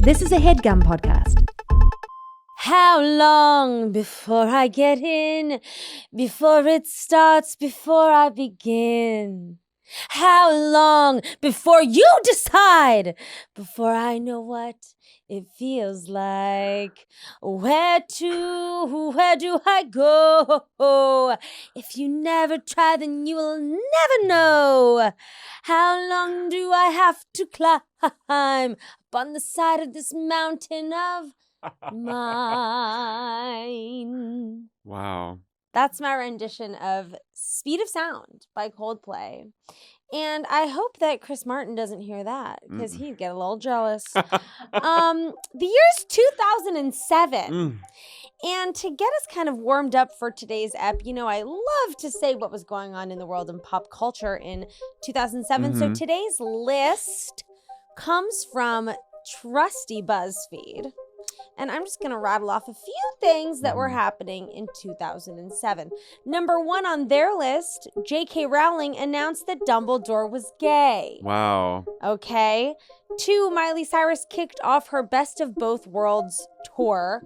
This is a Headgum podcast. How long before I get in? Before it starts, before I begin? How long before you decide? Before I know what it feels like? Where do I go? If you never try, then you will never know. How long do I have to climb up on the side of this mountain of mine? Wow. That's my rendition of Speed of Sound by Coldplay. And I hope that Chris Martin doesn't hear that because he'd get a little jealous. The year's 2007. And to get us kind of warmed up for today's ep, you know, I love to say what was going on in the world and pop culture in 2007. So today's list comes from trusty BuzzFeed. And I'm just going to rattle off a few things that were happening in 2007. Number one on their list, J.K. Rowling announced that Dumbledore was gay. Wow. Okay. 2, Miley Cyrus kicked off her Best of Both Worlds tour.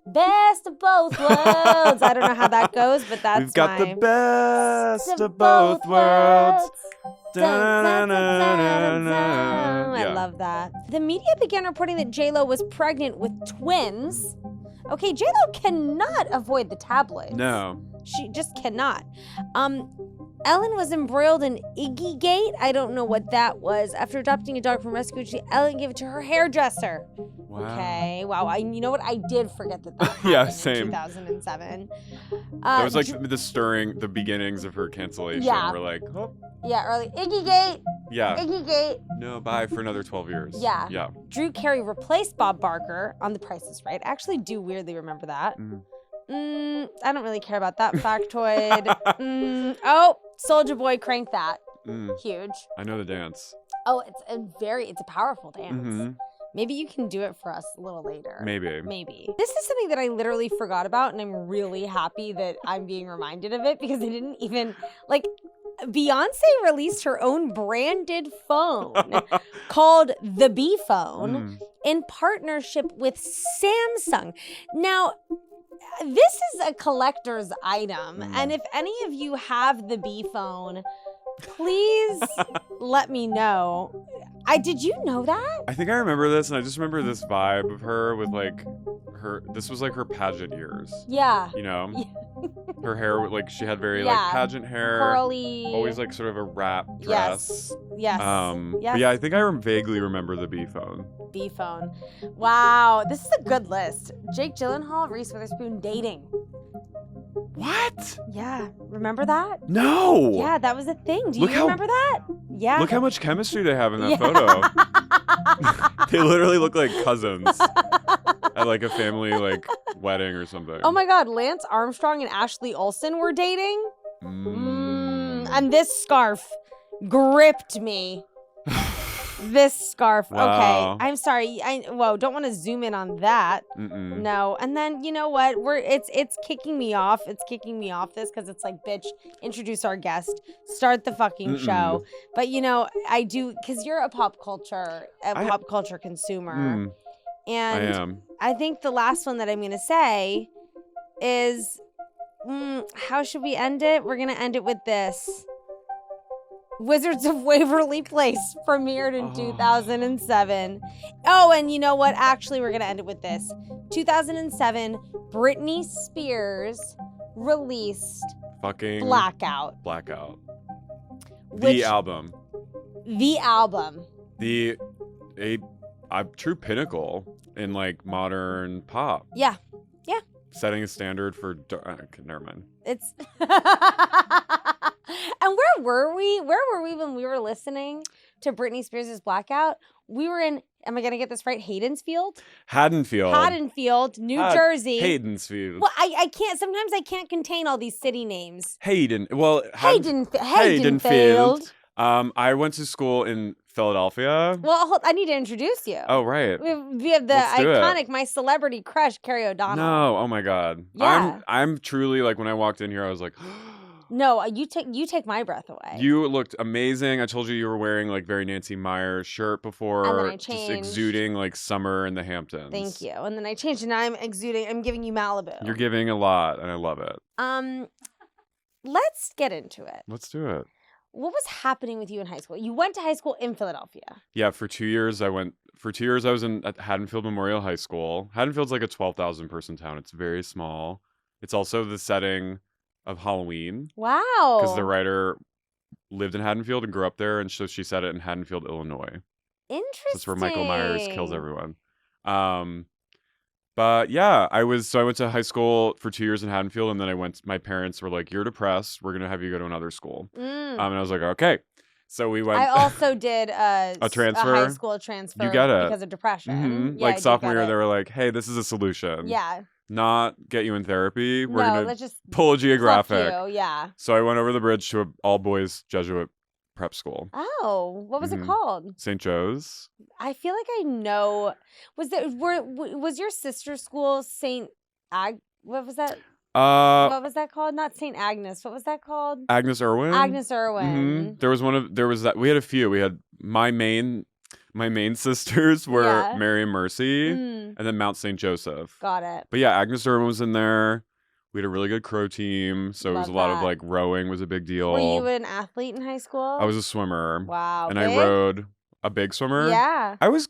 Best of both worlds. I don't know how that goes, but that's We've got the best of both worlds. I love that. The media began reporting that J-Lo was pregnant with twins. Okay, J-Lo cannot avoid the tabloids. No. She just cannot. Ellen was embroiled in Iggygate. I don't know what that was. After adopting a dog from rescue, Ellen gave it to her hairdresser. Wow. Okay. Wow. You know what? I did forget that Yeah, happened same. in 2007. That was like the beginnings of her cancellation. Yeah. We're like, oh. Yeah, early. Iggygate. Yeah. Iggygate. No, bye for another 12 years. Yeah. Yeah. Drew Carey replaced Bob Barker on The Price is Right. I actually do weirdly remember that. I don't really care about that factoid. Oh, Soulja Boy cranked that. Huge. I know the dance. Oh, it's a powerful dance. Maybe you can do it for us a little later. Maybe. This is something that I literally forgot about, and I'm really happy that I'm being reminded of it because I didn't even, Beyonce released her own branded phone called the B phone in partnership with Samsung. Now, this is a collector's item, and if any of you have the B phone, please let me know. Did you know that? I think I remember this, and I just remember this vibe of her with this was like her pageant years. Yeah. You know? Yeah. Her hair, she had very pageant hair. Curly. Always sort of a wrap dress. Yes. But yeah, I think I vaguely remember the B phone. B phone. Wow. This is a good list. Jake Gyllenhaal, Reese Witherspoon dating. What? Yeah. Remember that? No. Yeah, that was a thing. Do you remember that? Yeah. Look how much chemistry they have in that photo. They literally look like cousins at a family wedding or something. Oh my God, Lance Armstrong and Ashley Olsen were dating? And this scarf gripped me. This scarf. Wow. Okay. I'm sorry. Don't want to zoom in on that. No. And then you know what? It's kicking me off. It's kicking me off this because it's bitch, introduce our guest. Start the fucking show. But I do because you're a pop culture consumer. And I am. I think the last one that I'm gonna say is how should we end it? We're gonna end it with this. Wizards of Waverly Place premiered in 2007. Oh, and you know what? Actually, we're going to end it with this. 2007, Britney Spears released fucking Blackout. The album. A true pinnacle in Yeah. modern pop. Yeah. Setting a standard for never mind. It's And where were we when we were listening to Britney Spears' Blackout? We were in, am I going to get this right? Haddonfield, New Jersey. Haddonfield. Well, I can't, sometimes I can't contain all these city names. Haddonfield. I went to school in Philadelphia. Well, I need to introduce you. Oh, right. We have the iconic, my celebrity crush, Carey O'Donnell. No, oh my God. Yeah. I'm truly, when I walked in here, I was like, No, you take my breath away. You looked amazing. I told you were wearing like very Nancy Meyers shirt before. And then I just changed. exuding like summer in the Hamptons. Thank you. And then I changed, and now I'm giving you Malibu. You're giving a lot, and I love it. Let's get into it. Let's do it. What was happening with you in high school? You went to high school in Philadelphia. Yeah, for 2 years I was at Haddonfield Memorial High School. Haddonfield's like a 12,000 person town. It's very small. It's also the setting of Halloween. Wow. Because the writer lived in Haddonfield and grew up there, and so she set it in Haddonfield, Illinois. Interesting. That's where Michael Myers kills everyone. But yeah, I went to high school for 2 years in Haddonfield, and then my parents were like, "You're depressed. We're gonna have you go to another school." And I was like, "Okay." So we went. I also did a transfer. a high school transfer. You get it because of depression. Mm-hmm. Yeah, like sophomore year, they were like, "Hey, this is a solution. Yeah. Not get you in therapy. We're gonna let's just pull a geographic." Yeah. So I went over the bridge to an all boys Jesuit prep school. Oh, what was it called? St. Joe's. I feel like I know. Was your sister's school St. What was that? What was that called? Not St. Agnes. What was that called? Agnes Irwin. Agnes Irwin. Mm-hmm. There was that. We had a few. We had my main sisters were Mary and Mercy, and then Mount St. Joseph. Got it. But yeah, Agnes Irwin was in there. We had a really good crow team, so it was a lot of like rowing was a big deal. Were you an athlete in high school? I was a swimmer. Wow. And I rode a big swimmer. Yeah. I was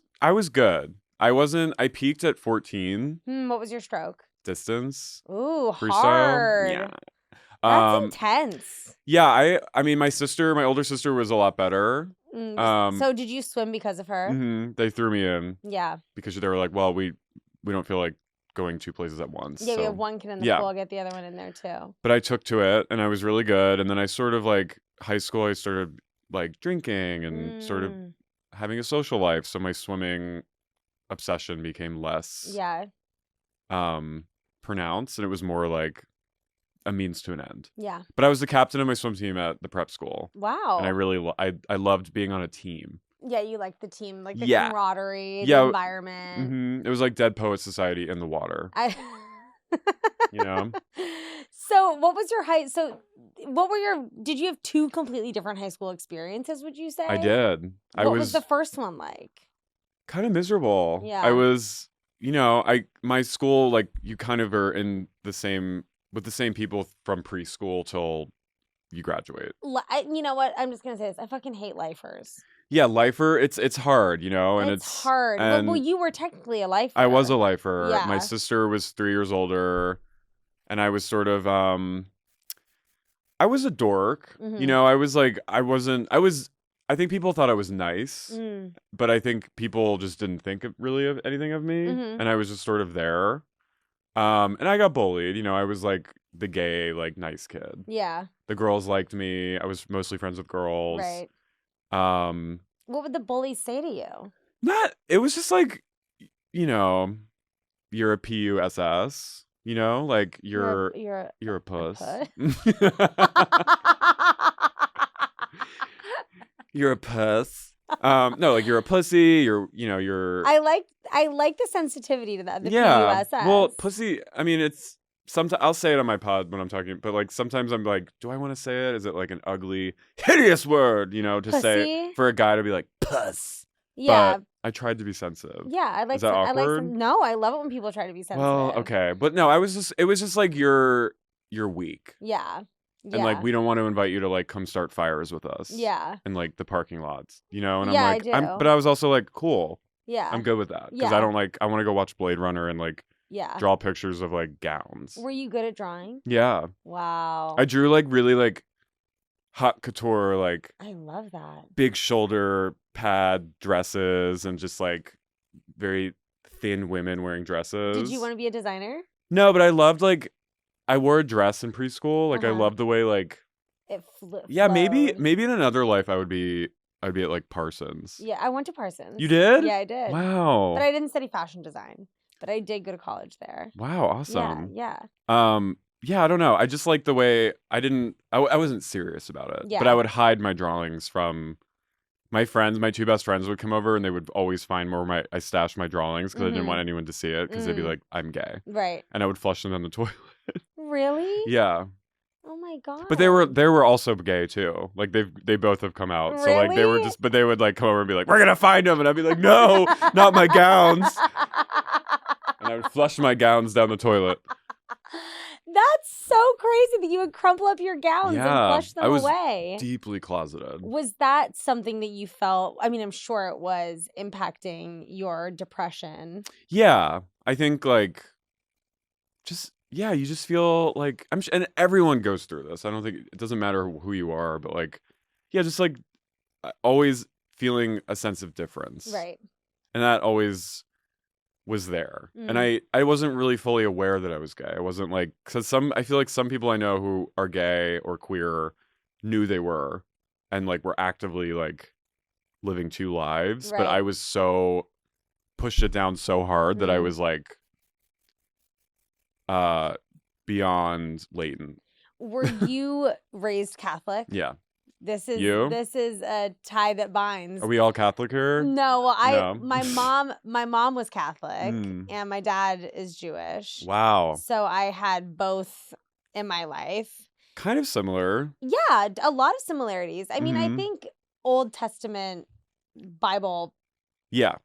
good. I peaked at 14. What was your stroke? Distance. Ooh, freestyle. Hard. Yeah. That's intense. Yeah, I mean my older sister was a lot better. So did you swim because of her? Mm-hmm. They threw me in. Yeah. Because they were like, well, we don't feel like going two places at once. Yeah, so. we have one kid in the pool, get the other one in there too. But I took to it and I was really good. And then I sort of like high school, I started like drinking and sort of having a social life. So my swimming obsession became less pronounced, and it was more like a means to an end. Yeah. But I was the captain of my swim team at the prep school. Wow. And I really I loved being on a team. Yeah, you liked the team, like the camaraderie, the environment. Mm-hmm. It was like Dead Poet Society in the water. You know? So what was your did you have two completely different high school experiences, would you say? I did. What was the first one like? Kind of miserable. Yeah. I was, my school, like you kind of are in with the same people from preschool till you graduate. You know what? I'm just going to say this. I fucking hate lifers. Yeah, lifer, it's hard, and it's hard. And well, you were technically a lifer. I was a lifer. Yeah. My sister was 3 years older, and I was sort of, I was a dork. Mm-hmm. I think people thought I was nice, but I think people just didn't think really of anything of me, and I was just sort of there. And I got bullied. I was like the gay, like nice kid. Yeah. The girls liked me. I was mostly friends with girls. Right. What would the bullies say to you? It was just like, you're a PUSS, like you're a puss. You're a puss. No, like you're a pussy. You're. I like the sensitivity to that. The PUSS. Well, pussy. I mean, it's sometimes I'll say it on my pod when I'm talking, but like sometimes I'm like, do I want to say it? Is it like an ugly, hideous word? To pussy? say for a guy to be like puss. Yeah. But I tried to be sensitive. Yeah, I like. Is that awkward? No, I love it when people try to be sensitive. Well, okay, but no, it was just like you're weak. Yeah. And like we don't want to invite you to like come start fires with us. Yeah. In like the parking lots, and I'm like, I do. but I was also like, cool. Yeah. I'm good with that because I want to go watch Blade Runner and like draw pictures of like gowns. Were you good at drawing? Yeah. Wow. I drew like really like haute couture, like I love that. Big shoulder pad dresses and just like very thin women wearing dresses. Did you want to be a designer? No, but I loved like I wore a dress in preschool. Like I loved the way like it flowed. Yeah, maybe in another life I'd be at like Parsons. Yeah, I went to Parsons. You did? Yeah, I did. Wow. But I didn't study fashion design. But I did go to college there. Wow, awesome. Yeah. Yeah, I don't know. I just like the way I wasn't serious about it. Yeah. But I would hide my drawings from my friends. My two best friends would come over and they would always find where I stashed my drawings because I didn't want anyone to see it because they'd be like, I'm gay. Right. And I would flush them down the toilet. Really? Yeah. Oh my my God. But they were also gay too. Like they both have come out. So like they were Really? but they would like come over and be like, "We're gonna find him," and I'd be like, "No, not my gowns." And I would flush my gowns down the toilet. That's so crazy that you would crumple up your gowns and flush them I was away. deeply closeted. Was that something that you felt? I mean, I'm sure it was impacting your depression. Yeah, I think like you just feel like and everyone goes through this. I don't think it doesn't matter who you are, but like, just like always feeling a sense of difference. Right. And that always was there. And I wasn't really fully aware that I was gay. I wasn't like, because I feel like some people I know who are gay or queer knew they were and like were actively like living two lives. Right. But I was so pushed it down so hard that I was like beyond latent. Were you raised Catholic? Yeah. This is a tie that binds. Are we all Catholic here? No, well, No. my mom was Catholic and my dad is Jewish. Wow. So I had both in my life. Kind of similar. Yeah, a lot of similarities. I mean, I think Old Testament Bible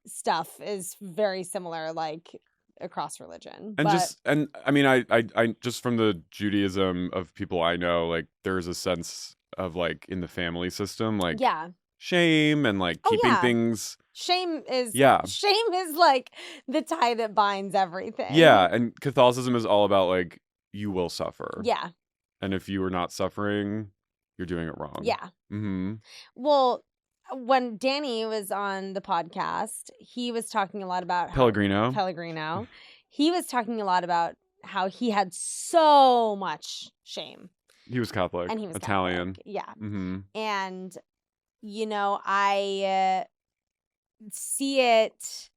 stuff is very similar, like across religion. And I mean, I just from the Judaism of people I know, like there's a sense of like in the family system, like shame and like keeping things. Shame is like the tie that binds everything. Yeah, and Catholicism is all about like you will suffer. Yeah. And if you are not suffering, you're doing it wrong. Yeah. Mm-hmm. Well, when Danny was on the podcast, he was talking a lot about Pellegrino. He was talking a lot about how he had so much shame. He was Catholic. And he was Italian. Catholic. Yeah. Mm-hmm. And, I see it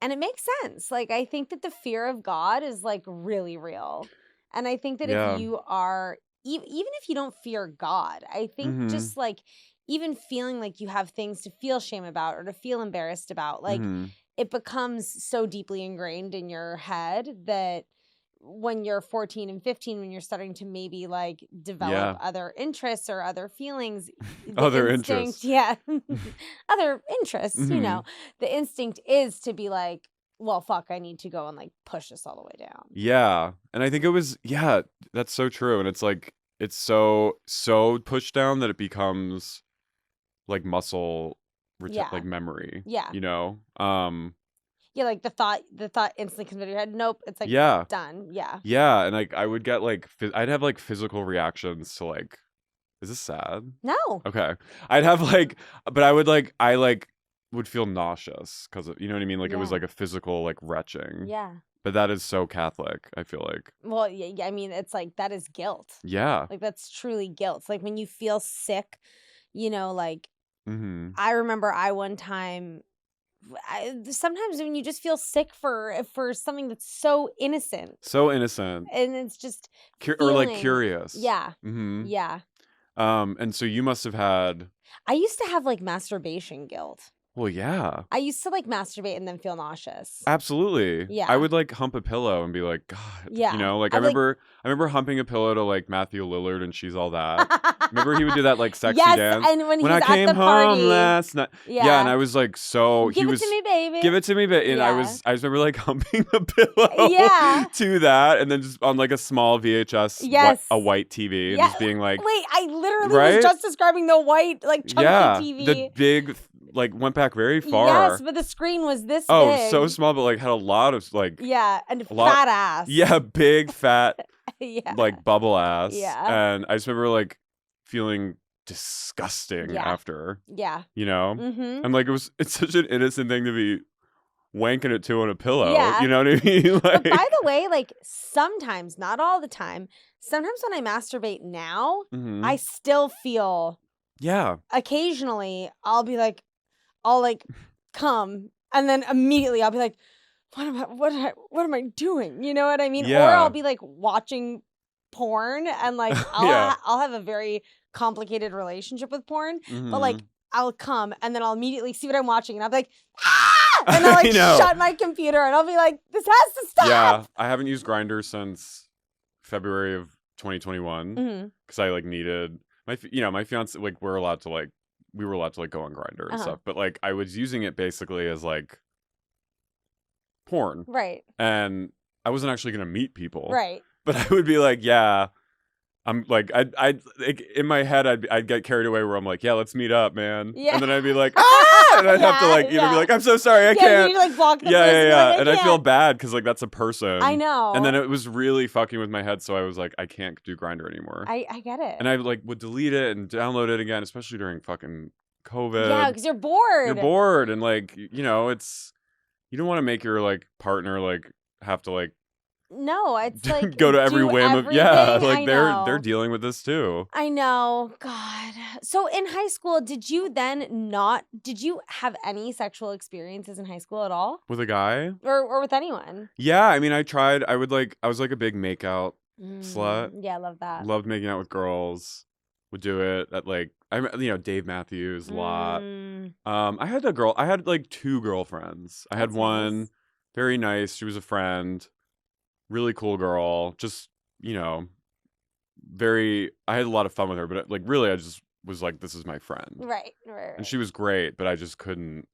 and it makes sense. Like, I think that the fear of God is like really real. And I think that if you are, even if you don't fear God, I think just like even feeling like you have things to feel shame about or to feel embarrassed about, like it becomes so deeply ingrained in your head that when you're 14 and 15, when you're starting to maybe like develop other interests or other feelings, other interests, other interests, the instinct is to be like, well, fuck, I need to go and like push this all the way down. Yeah. And I think it was, that's so true. And it's like, it's so pushed down that it becomes like muscle, like memory. Yeah. Yeah, like the thought instantly comes into your head. Nope, it's like done. Yeah. Yeah, and like I would get like I'd have like physical reactions to like, is this sad? No. Okay. I'd have like, but I would feel nauseous because you know what I mean. Like it was like a physical like retching. Yeah. But that is so Catholic, I feel like. Well, yeah. I mean, it's like that is guilt. Yeah. Like that's truly guilt. It's like when you feel sick, like. I remember one time. Sometimes when you just feel sick for something that's so innocent, and it's just or like curious. Yeah. And so you must have had. I used to have like masturbation guilt. Well, yeah. I used to like masturbate and then feel nauseous. Absolutely. Yeah. I would like hump a pillow and be like, God. Yeah. Like I remember humping a pillow to like Matthew Lillard and She's All That. Remember he would do that like sexy dance. And when I came at the party. home last night. Yeah. And I was like, give it to me, baby. Give it to me, baby. And I just remember like humping a pillow to that, and then just on like a small VHS, a white TV, and just being like, wait, I literally was just describing the white like chunky TV. The big. Like went back very far. Yes, but the screen was this big. Oh, so small, but like had a lot of like and fat ass. Yeah, big fat like bubble ass. Yeah. And I just remember like feeling disgusting after. Yeah. And like it's such an innocent thing to be wanking it to on a pillow. Yeah. You know what I mean? Like, but by the way, like sometimes, not all the time, sometimes when I masturbate now, I still feel occasionally I'll be like I'll like come and then immediately I'll be like, what am I doing? You know what I mean? Yeah. Or I'll be like watching porn and like I'll have a very complicated relationship with porn, but like I'll come and then I'll immediately see what I'm watching and I'll be like, and I'll like shut my computer and I'll be like, this has to stop. Yeah, I haven't used Grindr since February of 2021 Mm-hmm. because I like needed my fiance, like we were allowed to like go on Grindr and stuff, but like I was using it basically as like porn, Right. and I wasn't actually gonna meet people, Right. but I would be like, yeah. I'm like, I'd like, in my head, I'd get carried away where I'm like, yeah, let's meet up, man. Yeah. And then I'd be like, ah! And I'd have to like, be like, I'm so sorry, I can't. You need to like block the yeah, person. Like, and I feel bad because like that's a person. I know. And then it was really fucking with my head, so I was like, I can't do Grindr anymore. I get it. And I like would delete it and download it again, especially during fucking COVID. Yeah, because you're bored. You're bored, and like it's you don't want to make your like partner like have to like. No, it's like go to every whim of like they're they're dealing with this too. I know. God. So in high school, did you have any sexual experiences in high school at all? With a guy? Or with anyone? Yeah, I mean I tried. I was like a big makeout slut. Yeah, I love that. Loved making out with girls. Would do it at like Dave Matthews a lot. I had like 2 girlfriends. I had one nice. very nice. She was a friend. Really cool girl, just, I had a lot of fun with her, but like really I just was like, this is my friend. Right. And she was great, but I just couldn't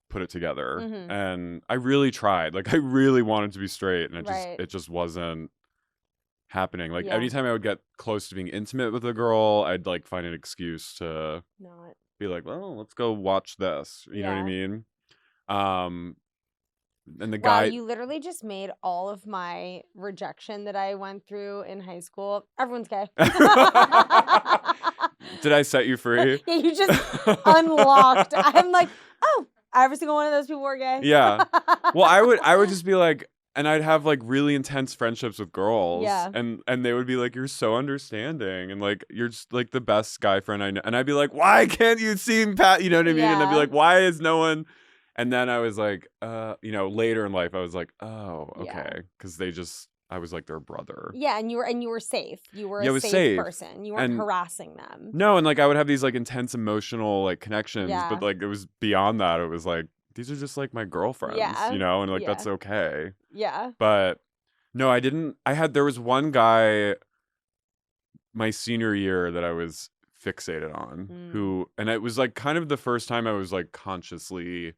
put it together. Mm-hmm. And I really tried. Like I really wanted to be straight, and Right. it just wasn't happening. Like anytime I would get close to being intimate with a girl, I'd like find an excuse to not be like, well, let's go watch this. You know what I mean? And the guy, you literally just made all of my rejection that I went through in high school. Everyone's gay. Did I set you free? Yeah, you just unlocked. I'm like, oh, every single one of those people were gay. Yeah. Well, I would just be like, and I'd have like really intense friendships with girls. Yeah. And they would be like, you're so understanding, and like you're just like the best guy friend I know. And I'd be like, why can't you see Pat? You know what I mean? And I'd be like, why is no one? And then I was like, later in life, I was like, oh, okay, because I was like their brother. Yeah, and you were safe. You were a safe person. You weren't harassing them. No, and like I would have these like intense emotional like connections, but like it was beyond that. It was like these are just like my girlfriends, and like that's okay. Yeah. But no, I didn't. There was one guy my senior year that I was fixated on, and it was like kind of the first time I was like consciously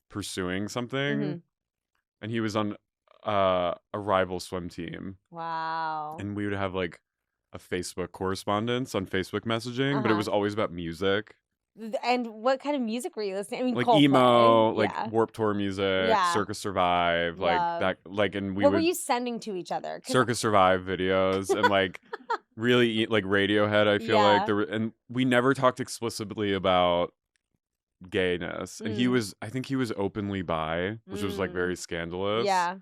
pursuing something, and he was on a rival swim team. Wow. And we would have like a Facebook correspondence on Facebook messaging, but it was always about music. And what kind of music were you listening? I mean, like Coldplay. Emo, like Warped Tour music, Circus Survive, like that, like, and what were you sending to each other? Circus Survive videos and like really like Radiohead. I feel like and we never talked explicitly about gayness, and I think he was openly bi, which was like very scandalous. Yeah.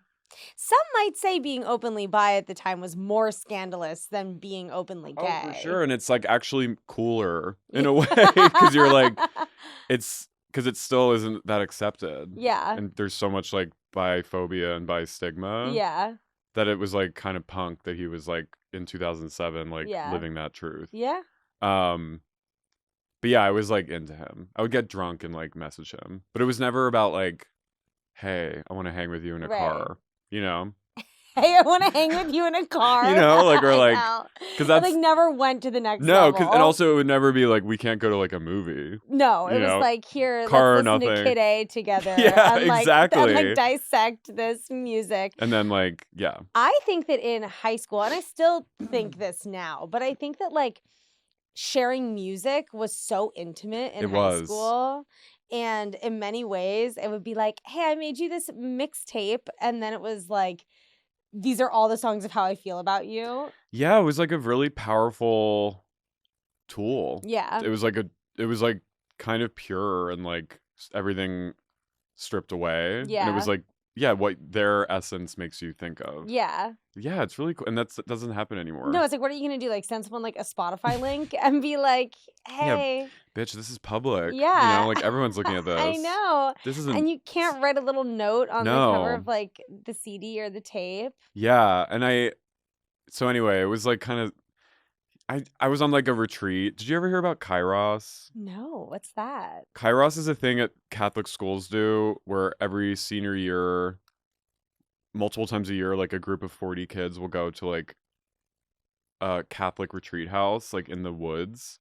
Some might say being openly bi at the time was more scandalous than being openly gay. Oh, for sure. And it's like actually cooler in a way, because you're like, because it still isn't that accepted. Yeah. And there's so much like biphobia and bi stigma. Yeah. That it was like kind of punk that he was like in 2007, like living that truth. Yeah. But yeah, I was like into him. I would get drunk and like message him, but it was never about like, hey, I want to hang with you in a car, Hey, I want to hang with you in a car. Like, or like, because that's like never went to the next level. level. And also it would never be like, we can't go to like a movie. No, it was like, here, car let's or listen nothing. to Kid A together. Yeah, and, like, exactly. And like dissect this music. And then like, yeah. I think that in high school, and I still think this now, but I think that like sharing music was so intimate in high school. And in many ways, it would be like, hey, I made you this mixtape. And then it was like, these are all the songs of how I feel about you. Yeah, it was like a really powerful tool. Yeah. It was like kind of pure and like everything stripped away. Yeah. And it was like, what their essence makes you think of. Yeah. Yeah, it's really cool. And that doesn't happen anymore. No, it's like, what are you going to do? Like send someone like a Spotify link and be like, hey. Yeah, bitch, this is public. Yeah. Like everyone's looking at this. I know. This isn't. And you can't write a little note on the cover of like the CD or the tape. Yeah. And so anyway, it was like kind of, I was on like a retreat. Did you ever hear about Kairos? No, what's that? Kairos is a thing that Catholic schools do where every senior year, multiple times a year, like a group of 40 kids will go to like a Catholic retreat house like in the woods,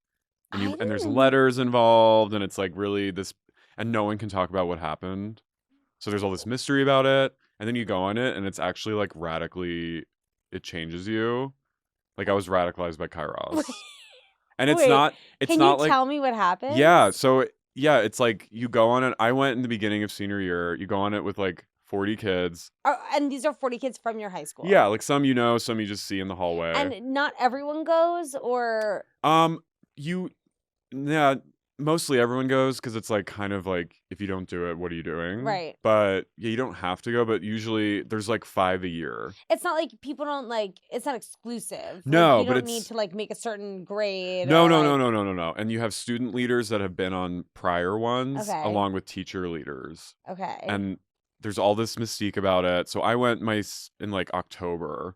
and there's didn't- letters involved, and it's like really this, and no one can talk about what happened. So there's all this mystery about it, and then you go on it, and it's actually like radically, it changes you. Like I was radicalized by Kairos, and it's Wait, not. It's Can not you like tell me what happened? yeah. So yeah, it's like you go on it. I went in the beginning of senior year. You go on it with like 40 kids. And these are 40 kids from your high school. Yeah, like some you know, some you just see in the hallway. And not everyone goes, or yeah, mostly everyone goes because it's like kind of like if you don't do it, what are you doing? Right. But yeah, you don't have to go. But usually there's like 5 a year. it's not like people don't like. It's not exclusive. No, like, you but don't need it's- to like make a certain grade. No, or, no, like- no, no, no, no, no. And you have student leaders that have been on prior ones, Okay. along with teacher leaders. Okay. And there's all this mystique about it. So I went in like October,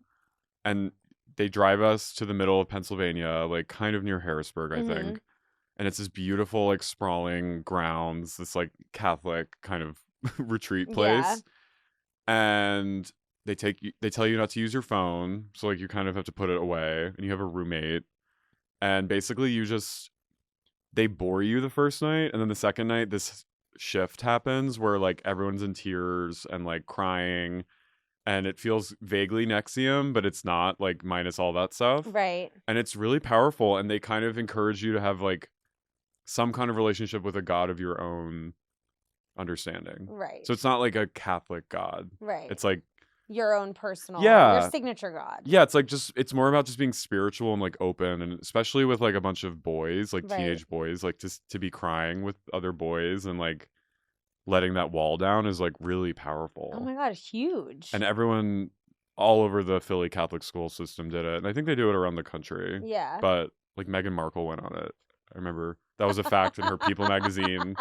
and they drive us to the middle of Pennsylvania, like kind of near Harrisburg, I think. And it's this beautiful, like sprawling grounds, this like Catholic kind of retreat place. Yeah. And they tell you not to use your phone. So like you kind of have to put it away, and you have a roommate. And basically they bore you the first night, and then the second night this shift happens where like everyone's in tears and like crying, and it feels vaguely Nexium, but it's not, like minus all that stuff. Right. And it's really powerful, and they kind of encourage you to have like some kind of relationship with a god of your own understanding. Right. So it's not like a Catholic god. right. It's like your own personal, Yeah. your signature god. yeah, it's like it's more about just being spiritual and like open, and especially with like a bunch of boys, like Right. teenage boys, like just to be crying with other boys and like letting that wall down is like really powerful. Oh my god, huge. And everyone all over the Philly Catholic school system did it, and I think they do it around the country. yeah. But like Meghan Markle went on it. I remember that was a fact in her People magazine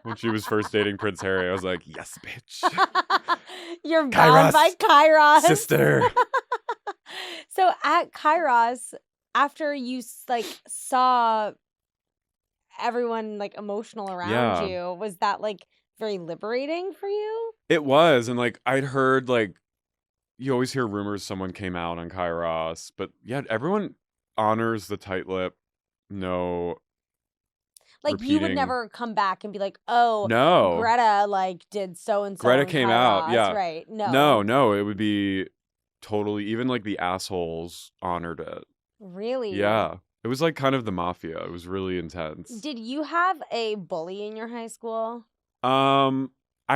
when she was first dating Prince Harry. I was like, yes, bitch, You're bound by Kairos. sister. So at Kairos, after you like saw everyone like emotional around Yeah. you, was that like very liberating for you? It was, and like I'd heard like you always hear rumors someone came out on Kairos, but yeah, everyone honors the tight lip. No, Like you would repeating- never come back and be like, "Oh, no, Greta like did so and so." Greta came out, yeah. Right. No. no. It would be totally, even like the assholes honored it. Really? Yeah, it was like kind of the mafia. It was really intense. Did you have a bully in your high school? I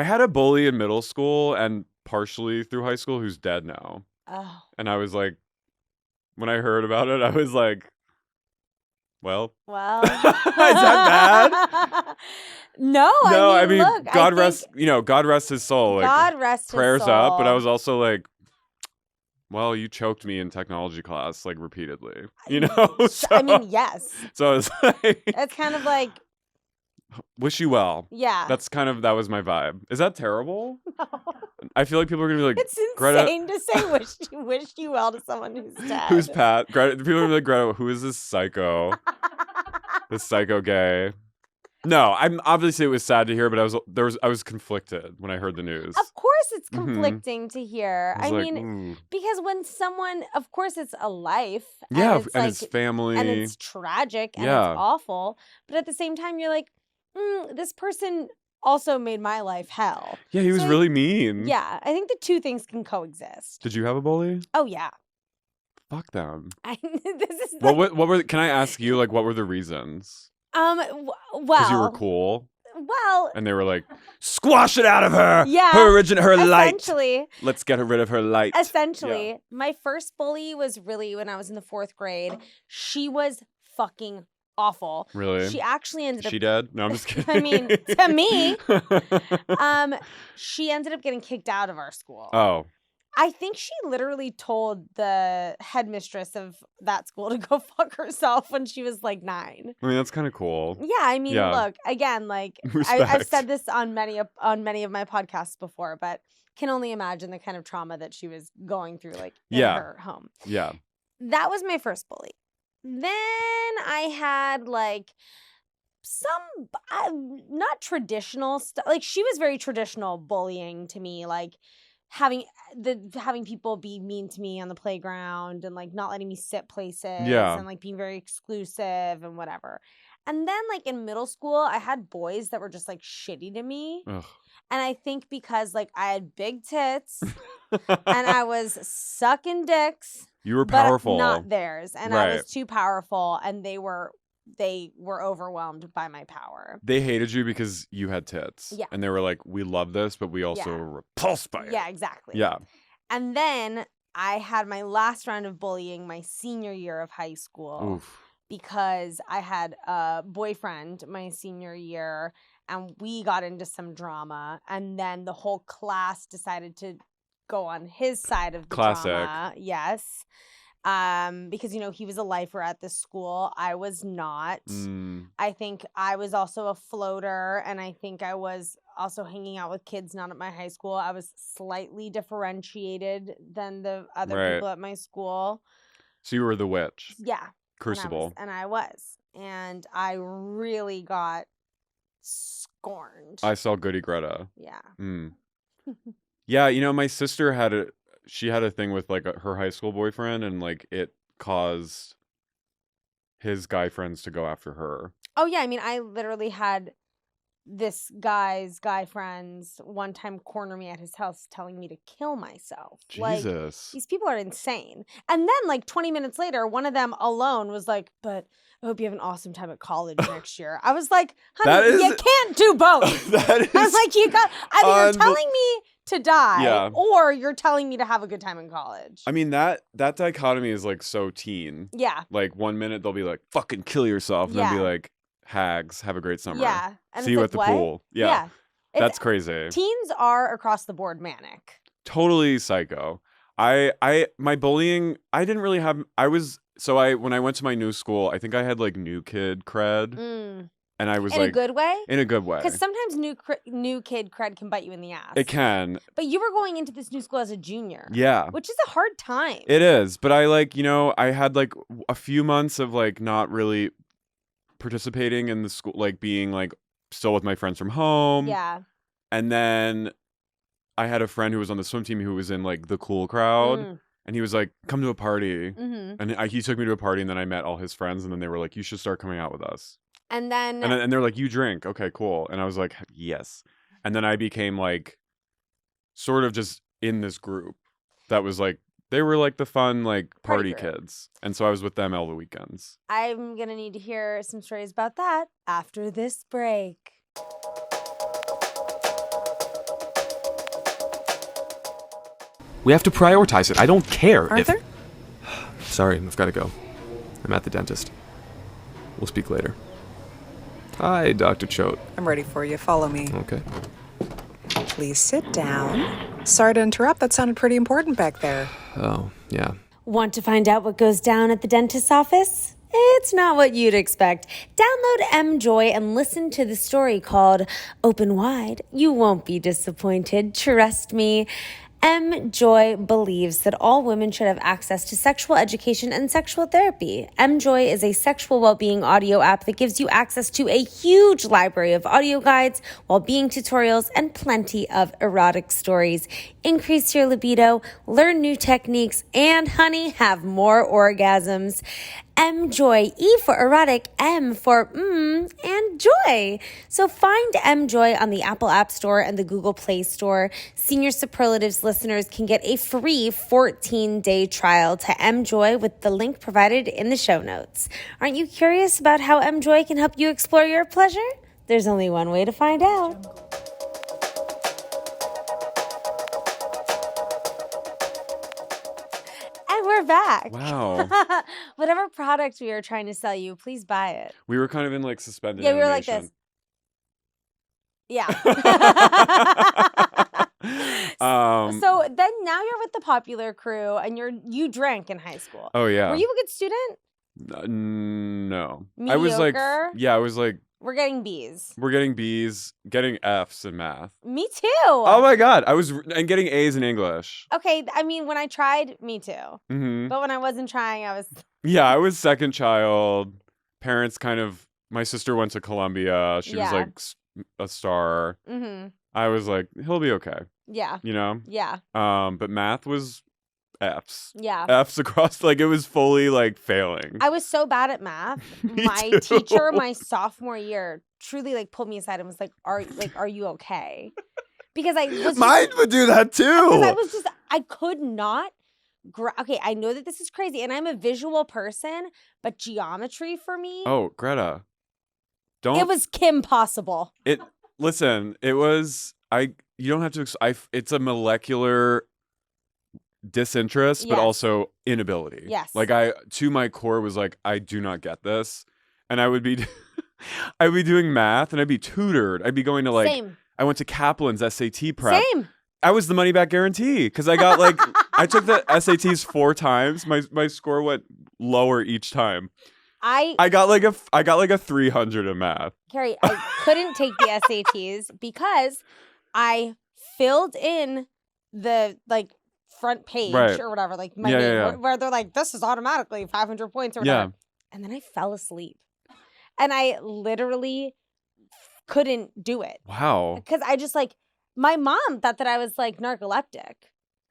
had a bully in middle school and partially through high school who's dead now. Oh. And I was like, when I heard about it, I was like, well, Well. Is that bad? No, no, I mean, look, God I rest, think God rest his soul. Like, God rest prayers his up. But I soul. was also like, well, you choked me in technology class like repeatedly, you know. So, I mean, yes. so I was like, It's kind of like, wish you well. yeah. That was my vibe. Is that terrible? I feel like people are gonna be like, It's Greta- insane to say wish you well to someone who's dead. who's Pat? Greta. People are gonna be like, Greta, who is this psycho? This psycho gay. No, I'm obviously it was sad to hear, but I was conflicted when I heard the news. Of course, it's Mhm. conflicting to hear. I I was like, mean, ooh. because when someone, of course, it's a life. Yeah, and it's and like, his family. and it's tragic and Yeah. it's awful. But at the same time, you're like, this person also made my life hell. Yeah, he was so, really mean. Yeah, I think the two things can coexist. Did you have a bully? Oh yeah, Fuck them. this is What were? Can I ask you like what were the reasons? well, Because you were cool, well, and they were like, squash it out of her. Yeah, her light. essentially. Let's get rid of her light. Essentially, my first bully was really when I was in the 4th grade. She was fucking awful. Really? She actually ended up. She dead? No, I'm just kidding. I mean, to me, she ended up getting kicked out of our school. Oh, I think she literally told the headmistress of that school to go fuck herself when she was like 9. I mean that's kind of cool. Yeah, I mean, Yeah. look, again, like I've Respect. said this on many of my podcasts before, but can only imagine the kind of trauma that she was going through, like in Yeah. her home. Yeah. That was my first bully. Then I had like some not traditional stuff. Like she was very traditional bullying to me. Like having people be mean to me on the playground and like not letting me sit places Yeah. and like being very exclusive and whatever. And then like in middle school, I had boys that were just like shitty to me. Ugh. And I think because like I had big tits and I was sucking dicks. You were but powerful. not theirs. And Right. I was too powerful and they were overwhelmed by my power. They hated you because you had tits. Yeah. And they were like, we love this, but we also are repulsed by it. Yeah, exactly. Yeah. And then I had my last round of bullying my senior year of high school. Oof. Because I had a boyfriend my senior year and we got into some drama. And then the whole class decided to go on his side of the drama. Yes. Because, you know, he was a lifer at this school. I was not. I think I was also a floater. And I think I was also hanging out with kids not at my high school. I was slightly differentiated than the other people at my school. So you were the witch. Yeah. Crucible. And I was. And I really got scorned. I saw Goody Greta. Yeah. Yeah, you know, my sister had a thing with like her high school boyfriend, and like it caused his guy friends to go after her. Oh yeah, I mean, I literally had this guy's guy friends one time corner me at his house telling me to kill myself. Jesus. Like, these people are insane. And then like 20 minutes later, one of them alone was like, but I hope you have an awesome time at college next year. I was like, honey, you can't do both. That is I was like, you got either you're telling me to die or you're telling me to have a good time in college. I mean, that dichotomy is like so teen. Yeah. Like 1 minute they'll be like, fucking kill yourself. And then be like, hags, have a great summer. Yeah. And see you at the pool. Yeah. That's crazy. Teens are across the board manic. Totally psycho. My bullying, I didn't really have, when I went to my new school, I think I had like new kid cred. And I was in a good way? In a good way. Because sometimes new kid cred can bite you in the ass. It can. But you were going into this new school as a junior. Yeah. Which is a hard time. It is. But I like, you know, I had like a few months of like not really participating in the school, like being like still with my friends from home. Yeah. And then I had a friend who was on the swim team who was in like the cool crowd. And he was like, come to a party. And he took me to a party, and then I met all his friends, and then they were like, you should start coming out with us. And then... And they're like, you drink. Okay, cool. And I was like, yes. And then I became like sort of just in this group that was like, they were like the fun like party kids. And so I was with them all the weekends. I'm going to need to hear some stories about that after this break. We have to prioritize it. I don't care. Arthur? Sorry, I've got to go. I'm at the dentist. We'll speak later. Hi, Dr. Choate. I'm ready for you. Follow me. Okay. Please sit down. Sorry to interrupt. That sounded pretty important back there. Oh, yeah. Want to find out what goes down at the dentist's office? It's not what you'd expect. Download Emjoy and listen to the story called Open Wide. You won't be disappointed. Trust me. Emjoy believes that all women should have access to sexual education and sexual therapy. Emjoy is a sexual well-being audio app that gives you access to a huge library of audio guides, well-being tutorials, and plenty of erotic stories. Increase your libido, learn new techniques, and, honey, have more orgasms. Emjoy, E for erotic, M for and joy. So find Emjoy on the Apple App Store and the Google Play Store. Senior Superlatives listeners can get a free 14-day trial to Emjoy with the link provided in the show notes. Aren't you curious about how Emjoy can help you explore your pleasure? There's only one way to find out. We're back. Wow. Whatever product we were trying to sell you, please buy it. We were kind of in like suspended we were animation. like this. Yeah. So then now you're with the popular crew and you drank in high school. Oh yeah. Were you a good student? No. Mediocre? I was like we're getting B's. We're getting B's, getting F's in math. Me too. Oh my God. And getting A's in English. Okay. I mean, when I tried, me too. Mm-hmm. But when I wasn't trying, I was. Yeah, I was second child. Parents my sister went to Columbia. She was like a star. Mm-hmm. I was like, he'll be okay. Yeah. You know? Yeah. But math was F's. Yeah. F's across, like, it was fully, like, failing. I was so bad at math. My too. teacher, my sophomore year, truly, like, pulled me aside and was like, are you okay? Because I was just, Mine would do that too. because I could not. Okay, I know that this is crazy, and I'm a visual person, but geometry for me, Oh, Greta. it was Kimpossible. Listen, it was, you don't have to, it's a molecular disinterest, but Yes. also inability. Yes. Like, to my core was like, I do not get this. And I would be, I'd be doing math and I'd be tutored. I'd be going to like, Same. I went to Kaplan's SAT prep. Same. I was the money back guarantee because I got like, I took the SATs 4 times. My score went lower each time. I got like a 300 in math. Carey, I couldn't take the SATs because I filled in the like front page Right. or whatever, like my Yeah, name, yeah, yeah. where they're like, this is automatically 500 points or whatever. Yeah. And then I fell asleep. And I literally couldn't do it. Wow. Because I just like, my mom thought that I was like narcoleptic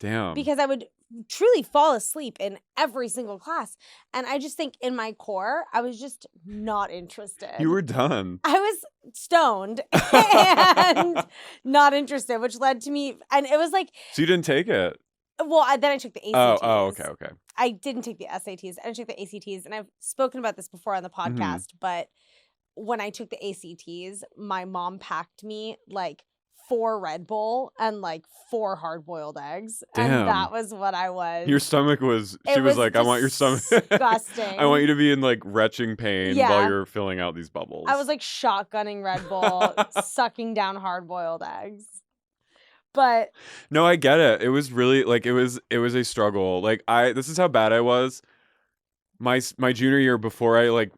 Damn. because I would truly fall asleep in every single class. And I just think in my core, I was just not interested. You were done. I was stoned and not interested, which led to me, and it was like, So you didn't take it. well, then I took the ACTs. Oh, okay. I didn't take the SATs. I took the ACTs, and I've spoken about this before on the podcast, but when I took the ACTs, my mom packed me like 4 Red Bull and like 4 hard-boiled eggs. Damn. And that was what I was. Your stomach was, It she was was like, I want your stomach. disgusting. I want you to be in like retching pain Yeah. while you're filling out these bubbles. I was like shotgunning Red Bull, sucking down hard-boiled eggs. But No, I get it. It was really like, it was a struggle. Like this is how bad I was. My junior year, before I like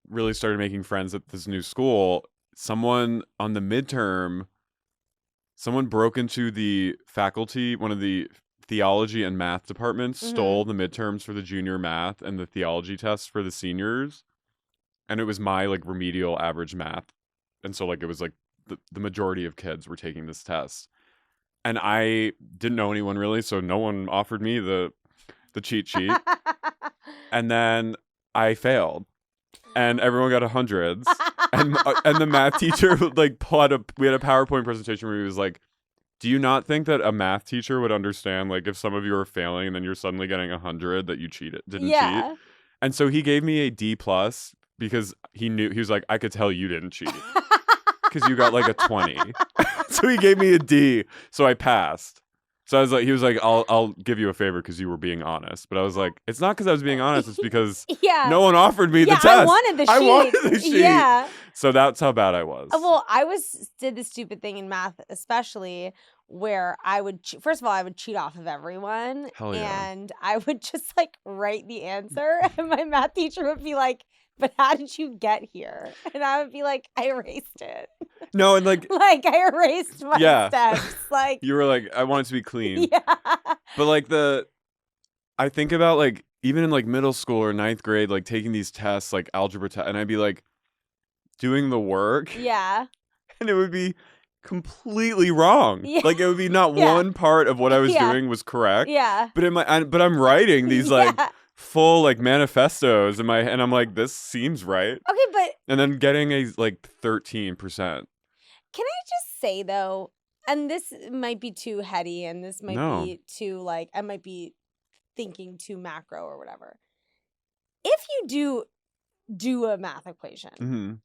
really started making friends at this new school, someone on the midterm, someone broke into the faculty, one of the theology and math departments, stole the midterms for the junior math and the theology tests for the seniors. And it was my like remedial average math. And so like it was like the majority of kids were taking this test. And I didn't know anyone really, so no one offered me the cheat sheet. And then I failed. And everyone got 100s. And the math teacher like we had a PowerPoint presentation where he was like, do you not think that a math teacher would understand like if some of you are failing and then you're suddenly getting 100 that you didn't cheat? And so he gave me a D+ because he was like, I could tell you didn't cheat because you got like a 20. So he gave me a D, so I passed. So he was like, I'll give you a favor because you were being honest. But I was like, it's not because I was being honest. It's because no one offered me the test. I wanted the sheet. I wanted the sheet. Yeah. So that's how bad I was. Well, I did this stupid thing in math, especially where I would, first of all, I would cheat off of everyone. Hell yeah. And I would just like write the answer. And my math teacher would be like, but how did you get here? And I would be like, I erased it. No, and like I erased my steps. Like you were like, I want it to be clean. Yeah. But like I think about like even in like middle school or 9th grade, like taking these tests, like algebra tests, and I'd be like doing the work. Yeah. And it would be completely wrong. Yeah. Like it would be not one part of what I was doing was correct. Yeah. But I'm writing these like full like manifestos and I'm like, this seems right. Okay, but And then getting a like 13%. Can I just say though, and this might be too heady and this might be too like, I might be thinking too macro or whatever. If you do a math equation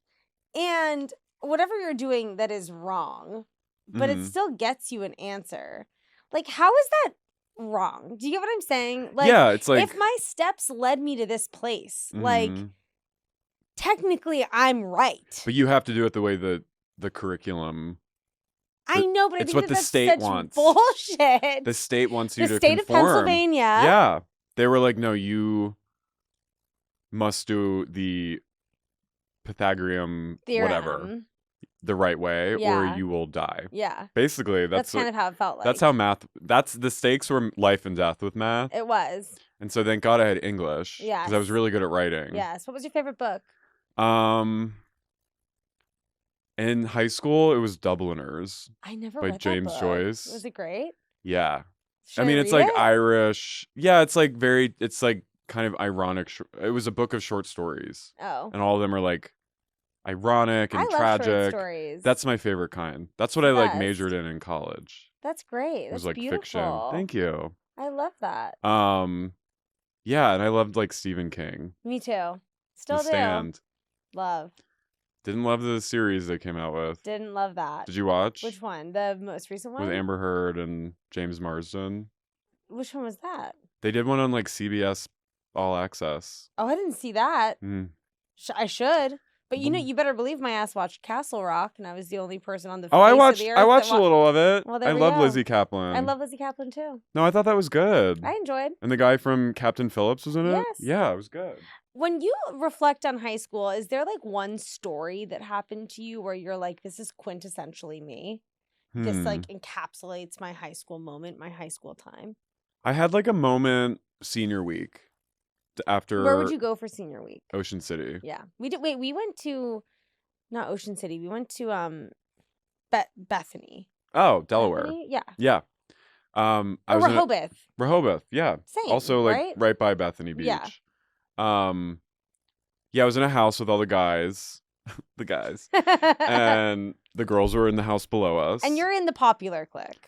and whatever you're doing that is wrong, but it still gets you an answer, like how is that wrong? Do you get what I'm saying? Like, yeah, it's like if my steps led me to this place, like technically I'm right. But you have to do it the way the curriculum. I know, but it's I think what the that's state such wants. bullshit. The state wants you to The state conform. of Pennsylvania. Yeah. They were like, no, you must do the Pythagorean whatever the right way or you will die. Yeah. Basically, that's kind of how it felt like. That's how math, the stakes were life and death with math. It was. And so thank God I had English. Yes. Because I was really good at writing. Yes. What was your favorite book? In high school, it was Dubliners I never by read James that book. Joyce. Was it great? Yeah. Should I mean, it's read like it? Irish. Yeah, it's like it's like kind of ironic. It was a book of short stories. Oh. And all of them are like ironic and I love short tragic. stories. That's my favorite kind. That's what the I like best. majored in college. That's great. It was That's like beautiful. fiction. Thank you. I love that. Yeah, and I loved like Stephen King. Me too. Still The do. Stand. Love. Didn't love the series they came out with. Didn't love that. Did you watch? Which one? The most recent one? With Amber Heard and James Marsden. Which one was that? They did one on like CBS All Access. Oh, I didn't see that. Mm. I should. But you better believe my ass watched Castle Rock, and I was the only person on the face Oh, I of watched. the earth I watched that a little of it. Well, there I we love go. Lizzie Kaplan. I love Lizzie Kaplan too. No, I thought that was good. I enjoyed. And the guy from Captain Phillips was in it. Yes. Yeah, it was good. When you reflect on high school, is there like one story that happened to you where you're like, this is quintessentially me? This like encapsulates my high school moment, my high school time. I had like a moment senior week after. Where would you go for senior week? Ocean City. Yeah. We did. Wait, we went to not Ocean City. We went to Bethany. Oh, Delaware. Bethany? Yeah. Yeah. I was in Rehoboth. Rehoboth. Yeah. Same. Also, like right by Bethany Beach. Yeah. Yeah, I was in a house with all the guys, and the girls were in the house below us. And you're in the popular clique.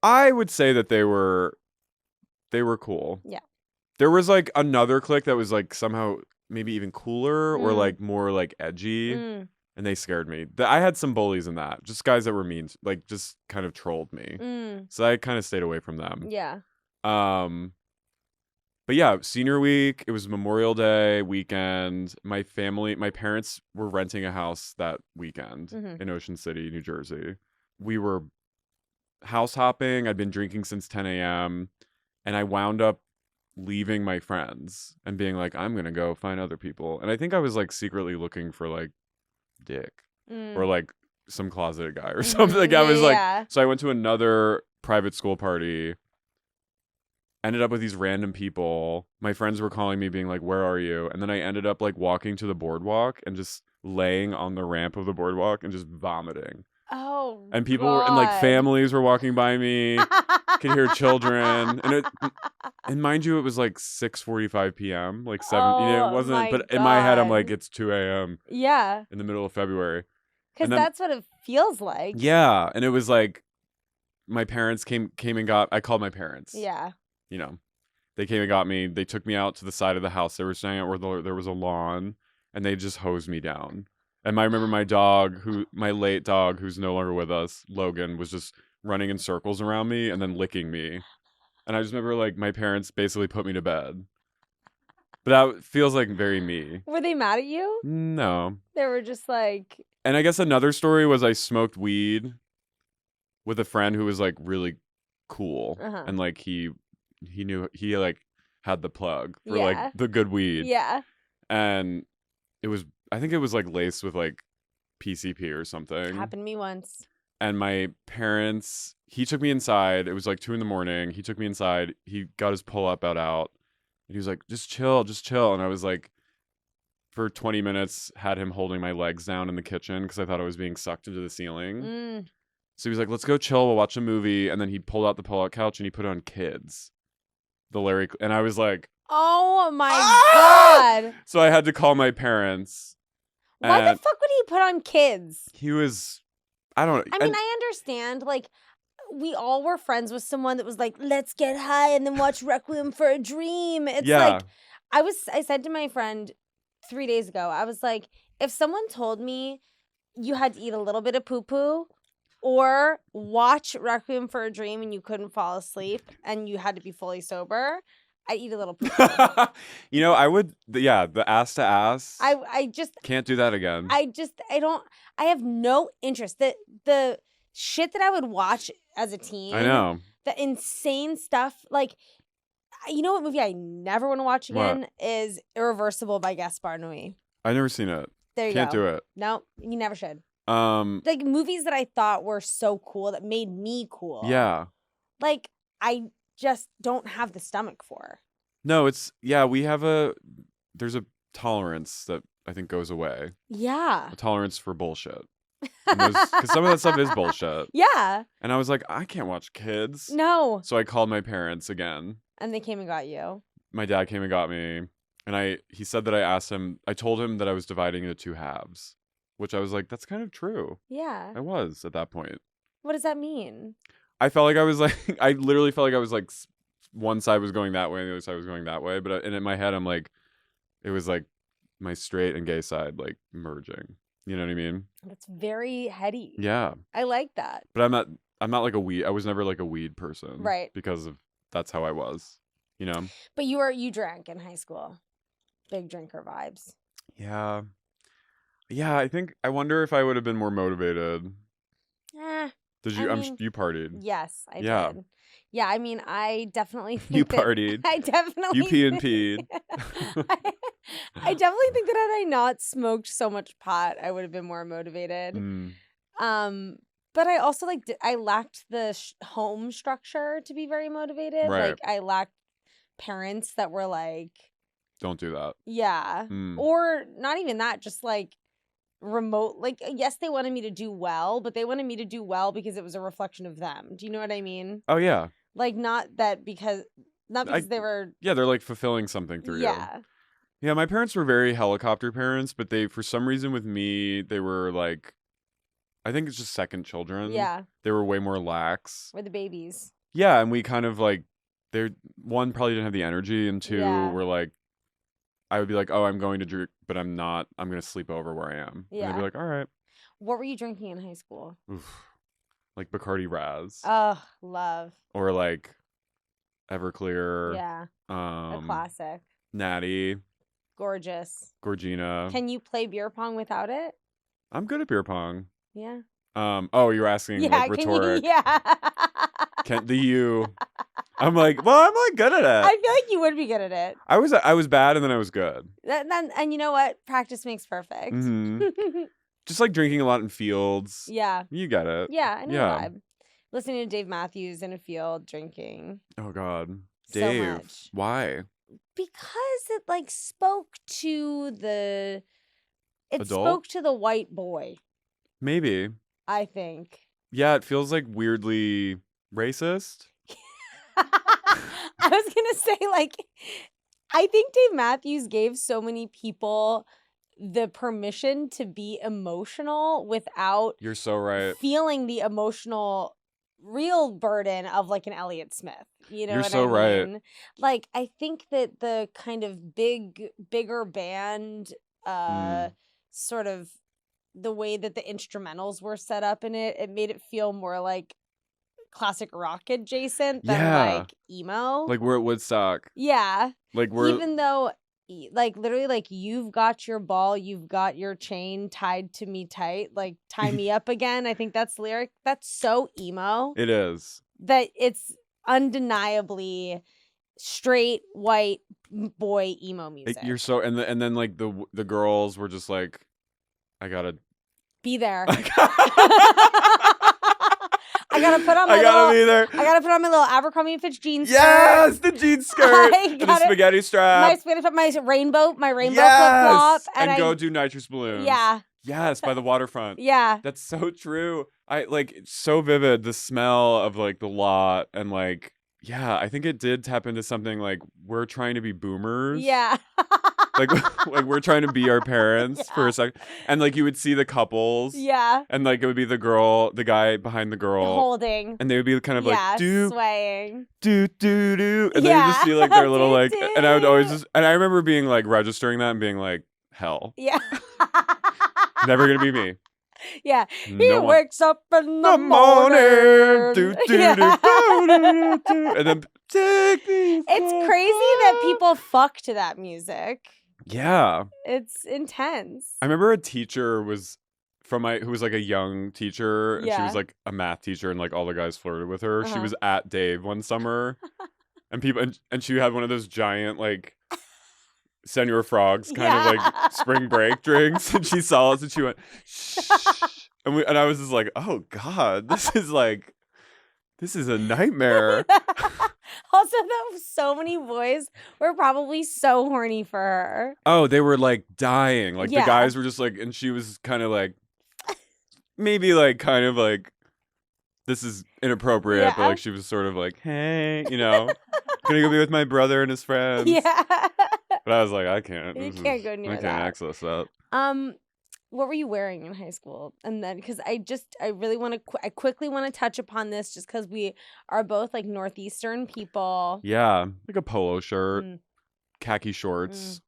I would say that they were cool. Yeah. There was like another clique that was like somehow maybe even cooler or like more like edgy, and they scared me. I had some bullies in that, just guys that were mean, like just kind of trolled me. So I kind of stayed away from them. Yeah. But yeah, senior week, it was Memorial Day weekend. My parents were renting a house that weekend in Ocean City, New Jersey. We were house hopping. I'd been drinking since 10 a.m. And I wound up leaving my friends and being like, I'm going to go find other people. And I think I was like secretly looking for like dick or like some closeted guy or something. Like I was like, so I went to another private school party. Ended up with these random people. My friends were calling me being like, where are you? And then I ended up like walking to the boardwalk and just laying on the ramp of the boardwalk and just vomiting. Oh, and people were, and like families were walking by me. Could hear children. And mind you, it was like 6:45 p.m. like 7, it wasn't, but in my head I'm like, it's 2 a.m. Yeah. In the middle of February. Because that's what it feels like. Yeah. And it was like my parents came and I called my parents. Yeah. They came and got me. They took me out to the side of the house they were staying at where there was a lawn, and they just hosed me down. And I remember my late dog, who's no longer with us, Logan, was just running in circles around me and then licking me. And I just remember like my parents basically put me to bed. But that feels like very me. Were they mad at you? No. They were just like... And I guess another story was I smoked weed with a friend who was like really cool. And like he knew, he like had the plug for like the good weed. Yeah. And I think it was like laced with like PCP or something. Happened to me once. And my parents, he took me inside. It was like 2 a.m. He took me inside. He got his pull-up out. And he was like, just chill. And I was like, for 20 minutes, had him holding my legs down in the kitchen because I thought I was being sucked into the ceiling. So he was like, let's go chill. We'll watch a movie. And then he pulled out the pull-out couch and he put on Kids. And I was like, oh my God. So I had to call my parents. Why the fuck would he put on Kids? He was, I don't know. I mean, I understand. Like, we all were friends with someone that was like, let's get high and then watch Requiem for a Dream. It's like, I said to my friend 3 days ago, I was like, if someone told me you had to eat a little bit of poo-poo or watch Requiem for a Dream and you couldn't fall asleep and you had to be fully sober, I'd eat a little poo-poo. I would, the ass to ass. I just can't do that again. I have no interest. The shit that I would watch as a teen. I know. The insane stuff. Like, you know what movie I never want to watch again is Irreversible by Gaspar Noé. I've never seen it. There you Can't go. do it. No, you never should. Like movies that I thought were so cool that made me cool. Yeah. Like, I just don't have the stomach for. No, there's a tolerance that I think goes away. Yeah. A tolerance for bullshit. Because some of that stuff is bullshit. Yeah. And I was like, I can't watch kids. No. So I called my parents again. And they came and got you. My dad came and got me. And he said that I told him that I was dividing into two halves, which I was like, that's kind of true. Yeah. I was at that point. What does that mean? I felt like I was like, I literally felt like I was like, one side was going that way and the other side was going that way. And in my head, I'm like, it was like my straight and gay side like merging. You know what I mean? That's very heady. Yeah. I like that. But I'm not like a weed. I was never like a weed person. Right. Because that's how I was, you know? But you drank in high school. Big drinker vibes. Yeah. Yeah, I wonder if I would have been more motivated. You partied. Yes, I Yeah. did. Yeah, I mean, I definitely think You partied. I definitely You pee and peed. I definitely think that had I not smoked so much pot, I would have been more motivated. But I also I lacked the home structure to be very motivated. Right. Like I lacked parents that were like, don't do that. yeah, or not even that, just like remote. Like yes, they wanted me to do well, but they wanted me to do well because it was a reflection of them. Do you know what I mean? Oh yeah. Like not because they were. Yeah, they're like fulfilling something through you. Yeah, my parents were very helicopter parents, but they, for some reason with me, they were like, I think it's just second children. Yeah. They were way more lax. We're the babies. Yeah, and we kind of like, one, probably didn't have the energy, and two, were like, I would be like, oh, I'm going to drink, but I'm not, I'm going to sleep over where I am. Yeah. And they'd be like, all right. What were you drinking in high school? Oof. Like Bacardi Raz. Oh, love. Or like Everclear. Yeah. A classic. Natty. Gorgeous. Gorgina. Can you play beer pong without it? I'm good at beer pong. Yeah. Oh, you're asking like rhetoric. Can you? I'm like, well, I'm like good at it. I feel like you would be good at it. I was bad and then I was good. And you know what? Practice makes perfect. Mm-hmm. Just like drinking a lot in fields. Yeah. You get it. Yeah, I know the vibe. Listening to Dave Matthews in a field drinking. Oh God. So Dave. much. Why? Because it like spoke to the Adult? spoke to the white boy, Maybe. I think. Yeah, it feels like weirdly racist. I was gonna say, like, I think Dave Matthews gave so many people the permission to be emotional without You're so right. feeling the emotional real burden of like an Elliott Smith. You know You're what so I mean? right. Like, I think that the kind of bigger band sort of the way that the instrumentals were set up in it made it feel more like classic rock adjacent than like emo. Like we're at Woodstock. Yeah. Like we're even though like literally like you've got your ball, you've got your chain tied to me tight, like tie me up again. I think that's lyric. That's so emo. It is. That it's undeniably straight white boy emo music. You're so and then like the girls were just like, I gotta be there. I gotta put on my be there. I gotta put on my little Abercrombie and Fitch jeans. Yes, the jean skirt and the spaghetti strap. My rainbow flip flop, and go do nitrous balloons. Yeah. Yes, by the waterfront. Yeah. That's so true. I like it's so vivid, the smell of like the lot and like yeah, I think it did tap into something like we're trying to be boomers. Yeah. like we're trying to be our parents for a second. And like you would see the couples. Yeah. And like it would be the guy behind the girl. Holding. And they would be kind of like swaying. Do. And then you just see like their little like and I would always just and I remember being like registering that and being like, hell. Yeah. Never gonna be me. Yeah. He wakes up in the morning. And then take me. It's crazy that people fuck to that music. Yeah. It's intense. I remember a teacher was who was like a young teacher and she was like a math teacher and like all the guys flirted with her. She was at Dave one summer and people and she had one of those giant like Senor Frogs kind of like spring break drinks and she saw us and she went shh and I was just like, oh God, this is a nightmare. Also, though, so many boys were probably so horny for her. Oh, they were like dying. Like the guys were just like, and she was kind of like, maybe like kind of like this is inappropriate, but Yeah. like she was sort of like, hey, gonna go be with my brother and his friends. Yeah. But I was like, I can't. You can't go near I can't that. access that. What were you wearing in high school? And then, because I really want to, I quickly want to touch upon this just because we are both like Northeastern people. Yeah, like a polo shirt, Mm. khaki shorts,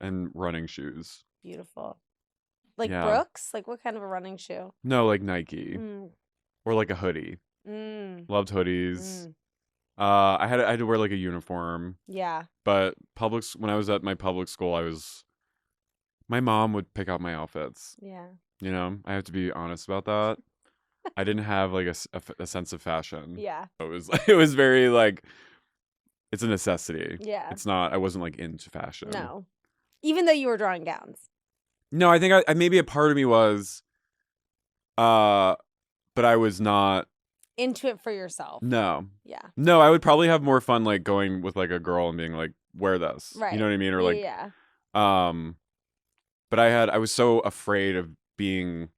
and running shoes. Beautiful. Like Yeah. Brooks? Like what kind of a running shoe? No, like Nike Mm. or like a hoodie. Mm. Loved hoodies. Mm. I had to wear like a uniform, Yeah. but when I was at my public school, my mom would pick out my outfits. Yeah. I have to be honest about that. I didn't have like a sense of fashion. Yeah. It was very like, it's a necessity. Yeah. It's not. I wasn't like into fashion. No. Even though you were drawing gowns. No, I think I maybe a part of me was, but I was not Into it for yourself. No. Yeah. No, I would probably have more fun like going with like a girl and being like, wear this. Right. You know what I mean? Or like, yeah. But I was so afraid of being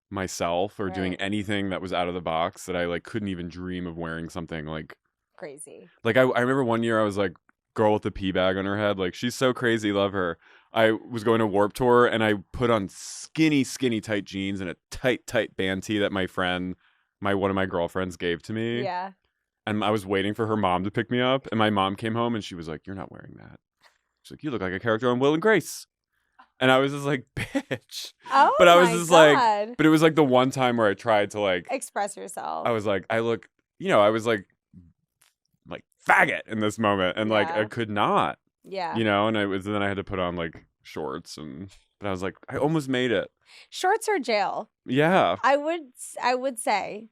myself or doing Right. anything that was out of the box that I like couldn't even dream of wearing something like Crazy. Like I remember one year I was like, girl with the pee bag on her head, like she's so crazy, love her. I was going to Warped Tour and I put on skinny tight jeans and a tight band tee that my friend, one of my girlfriends gave to me. Yeah. And I was waiting for her mom to pick me up, and my mom came home and she was like, "You're not wearing that." She's like, "You look like a character on Will and Grace." And I was just like, "Bitch." Oh, But I was my just God. like, but it was like the one time where I tried to like Express yourself. I was like, I was like faggot in this moment, and like I Yeah. could not, Yeah. and then I had to put on like shorts, but I was like, I almost made it. Shorts or jail? Yeah. I would say.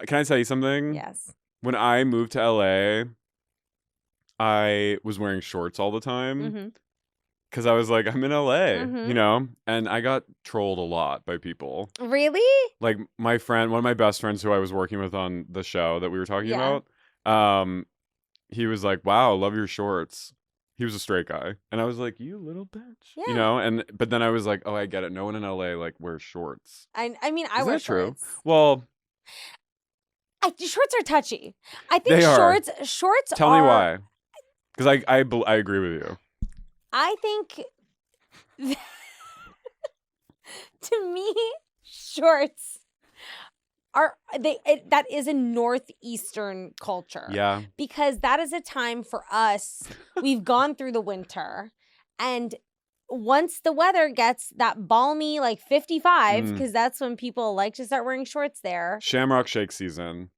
Can I tell you something? Yes. When I moved to LA, I was wearing shorts all the time Mm-hmm. because I was like, I'm in LA, Mhm. and I got trolled a lot by people. Really? Like my friend, one of my best friends who I was working with on the show that we were talking Yeah. about, he was like, "Wow, love your shorts." He was a straight guy, and I was like, "You little bitch," Yeah. but then I was like, "Oh, I get it. No one in LA like wears shorts." I mean, I Is wear that true? shorts. Well, Shorts are touchy. I think They are. shorts tell are. me why. Because I agree with you. I think to me, shorts that is a northeastern culture. Yeah. Because that is a time for us. We've gone through the winter, and once the weather gets that balmy like 55, because that's when people like to start wearing shorts there. Shamrock Shake season.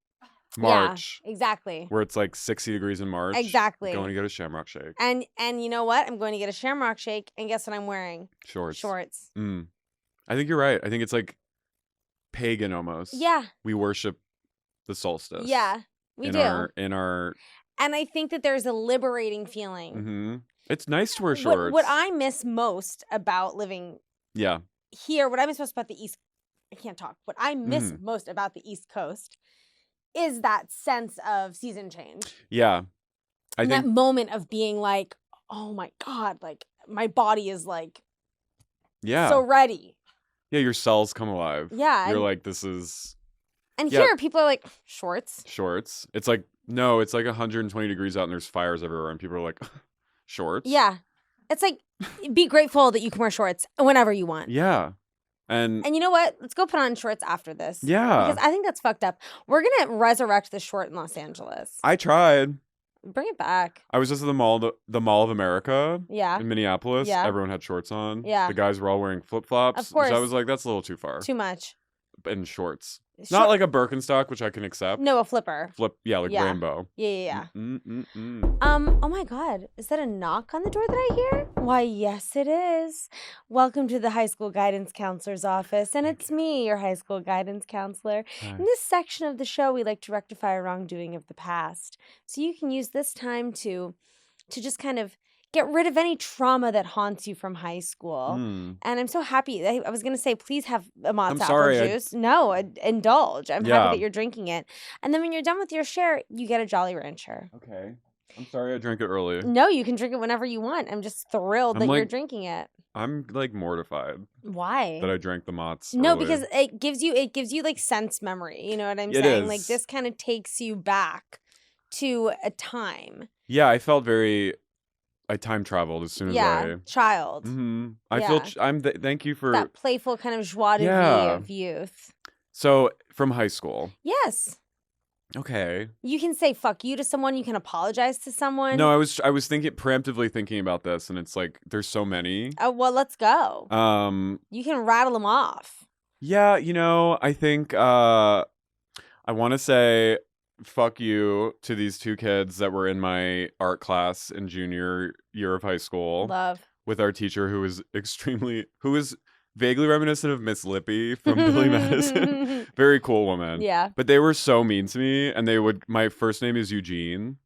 March. Yeah, exactly. Where it's like 60 degrees in March. Exactly. Going to get a Shamrock Shake. And you know what? I'm going to get a Shamrock Shake, and guess what I'm wearing? Shorts. Shorts. I think you're right. I think it's like pagan almost. Yeah. We worship the solstice. Yeah, we do. In our And I think that there's a liberating feeling. Mm-hmm. It's nice to wear shorts. What I miss most about living Yeah. here, what I miss most about the East, I can't talk. What I miss most about the East Coast is that sense of season change. Yeah. I That think moment of being like, oh my God, like my body is like yeah. so ready. Yeah, your cells come alive. Yeah. You're like, this is And Yeah. here people are like, shorts. shorts. It's like, no, it's like 120 degrees out and there's fires everywhere and people are like, shorts? Yeah. It's like, be grateful that you can wear shorts whenever you want. Yeah. And And you know what? Let's go put on shorts after this. yeah. Because I think that's fucked up. We're going to resurrect the short in Los Angeles. I tried. Bring it back. I was just at the Mall of America Yeah. in Minneapolis. Yeah. Everyone had shorts on. Yeah. The guys were all wearing flip-flops. Of course. Which I was like, that's a little too far. Too much. And shorts. Short- Not like a Birkenstock, which I can accept. No, a flipper. Like Yeah. rainbow. Yeah. Mm-mm-mm. Oh my God. Is that a knock on the door that I hear? Why, yes, it is. Welcome to the high school guidance counselor's office. And it's me, your high school guidance counselor. Hi. In this section of the show, we like to rectify a wrongdoing of the past. So you can use this time to just kind of get rid of any trauma that haunts you from high school. Mm. And I'm so happy. I was going to say, please have a Mott's I'm apple sorry, juice. No, indulge. I'm Yeah. happy that you're drinking it. And then when you're done with your share, you get a Jolly Rancher. Okay. I'm sorry I drank it early. No, you can drink it whenever you want. I'm just thrilled that you're like- drinking it. I'm like mortified Why? that I drank the Mott's No, early. because it gives you like sense memory. You know what I'm It saying? Like is. this kind of takes you back to a time. Yeah, I felt I time traveled as soon as Yeah, child. I Yeah. feel thank you for That playful kind of joie de Yeah. vivre of youth. So from high school. Yes. Okay. You can say fuck you to someone. You can apologize to someone. No, I was preemptively thinking about this, and it's like there's so many. Oh, well, let's go. You can rattle them off. Yeah, I think I want to say fuck you to these two kids that were in my art class in junior year of high school Love. with our teacher who was vaguely reminiscent of Miss Lippy from Billy Madison. Very cool woman. Yeah. But they were so mean to me, and my first name is Eugene.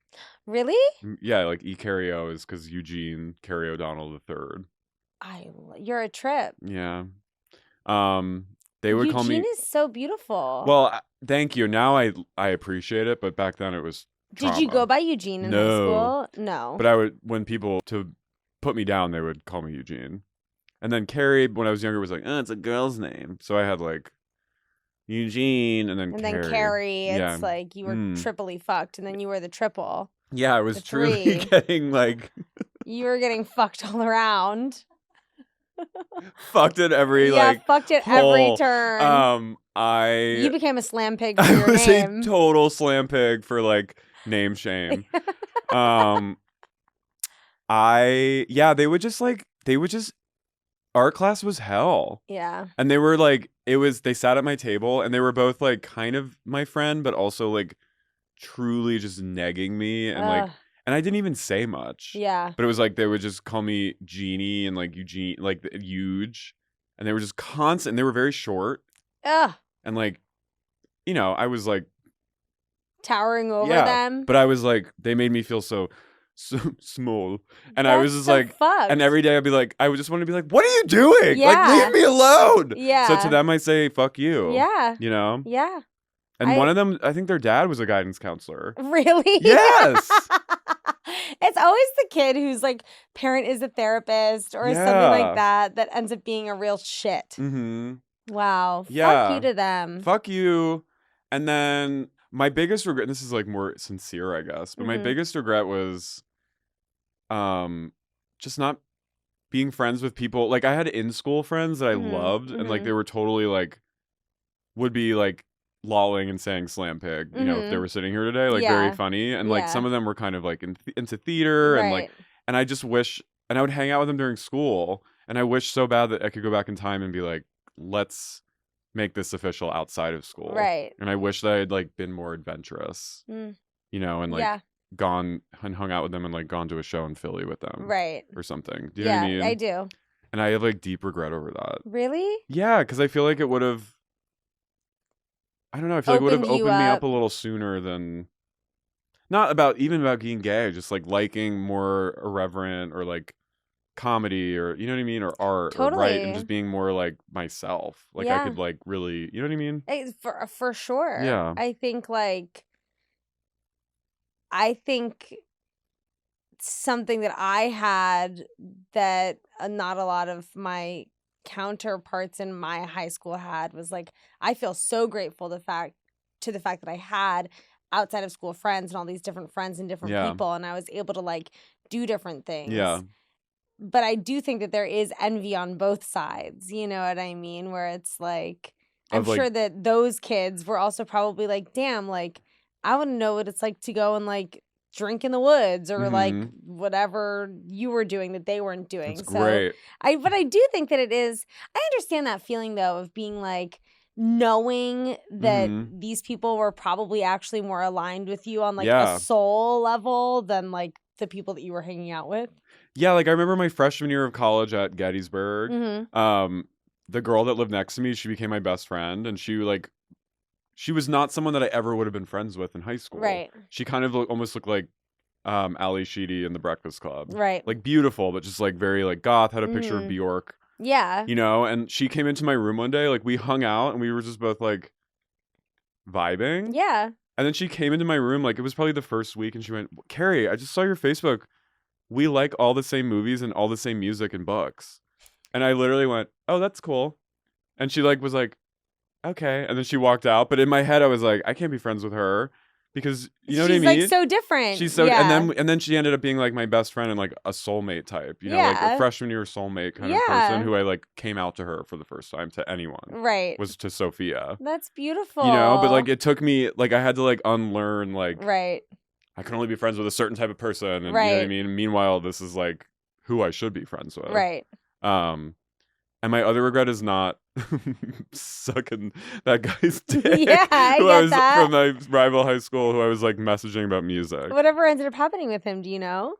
Really? Yeah, like E. Carey is because Eugene Carey O'Donnell III. You're a trip. Yeah. They would call me. Eugene is so beautiful. Well, thank you. Now I appreciate it, but back then it was trauma. Did you go by Eugene in high school? No. But when people to put me down, they would call me Eugene. And then Carey, when I was younger, was like, it's a girl's name. So I had like Eugene and then Carey. Yeah. It's like you were triply fucked, and then you were the triple. Yeah, I was The truly three. getting like You were getting fucked all around. fucked at every fucked at every hole. turn. You became a slam pig for I your was name. a total slam pig for like name shame. They would just art class was hell. Yeah. And they were like they sat at my table and they were both like kind of my friend, but also like truly just negging me and like and I didn't even say much. Yeah. But it was like they would just call me Jeannie and like Eugene, like huge. And they were just constant. And they were very short. Ugh. And like, I was like Towering over yeah, them. But I was like, they made me feel so small. And I was just so like, fucked. and every day I'd be like, I would just want to be like, what are you doing? Yeah. Like, leave me alone. Yeah. So to them, I say, fuck you. Yeah. Yeah. Yeah. And one of them, I think their dad was a guidance counselor. Really? Yes. It's always the kid whose like parent is a therapist or something like that ends up being a real shit. Mm-hmm. Wow. Yeah. Fuck you to them. Fuck you. And then my biggest regret, and this is like more sincere, I guess, but my biggest regret was just not being friends with people. Like I had in-school friends that I loved and like they were totally like, would be like lolling and saying slam pig, if they were sitting here today, like very funny. And like some of them were kind of like into theater and like, and I just wish, and I would hang out with them during school. And I wish so bad that I could go back in time and be like, let's make this official outside of school. Right. And I wish that I had like been more adventurous, and like gone and hung out with them and like gone to a show in Philly with them. Right. Or something. Do you know what I mean? I do. And I have like deep regret over that. Really? Yeah, because I feel like it would have, I don't know, I feel like it would have Opened you opened me up. up a little sooner than, not about being gay, just like liking more irreverent or like comedy or, you know what I mean? Or art or Totally. and just being more like myself. Like I could like really, you know what I mean? For sure. Yeah. I think something that I had that not a lot of my counterparts in my high school had was like, I feel so grateful to the fact that I had outside of school friends and all these different friends and different people, and I was able to like do different things. Yeah. But I do think that there is envy on both sides. You know what I mean? Where it's like, I'm sure that those kids were also probably like, damn, like, I want to know what it's like to go and like drink in the woods or like whatever you were doing that they weren't doing. That's great. But I do think that it is, I understand that feeling though of being like, knowing that these people were probably actually more aligned with you on like a soul level than like the people that you were hanging out with. Yeah, like I remember my freshman year of college at Gettysburg. The girl that lived next to me, she became my best friend, and she was not someone that I ever would have been friends with in high school. Right. She kind of almost looked like Ali Sheedy in The Breakfast Club. Right. Like beautiful, but just like very like goth, had a picture of Bjork. Yeah. And she came into my room one day, like we hung out and we were just both like vibing. Yeah. And then she came into my room, like, it was probably the first week, and she went, Carey, I just saw your Facebook. We like all the same movies and all the same music and books. And I literally went, oh, that's cool. And she like was like, okay. And then she walked out. But in my head, I was like, I can't be friends with her because you know what I mean? She's like so different. She's so, and then she ended up being like my best friend and like a soulmate type, you know, like a freshman year soulmate kind of person who I like came out to her for the first time to anyone. Right. Was to Sophia. That's beautiful. You know, but like it took me, like I had to like unlearn like. Right. I can only be friends with a certain type of person. And you know what I mean? Meanwhile, this is like who I should be friends with. Right. And my other regret is not sucking that guy's dick. Yeah, I get that. From my rival high school who I was like messaging about music. Whatever ended up happening with him, do you know?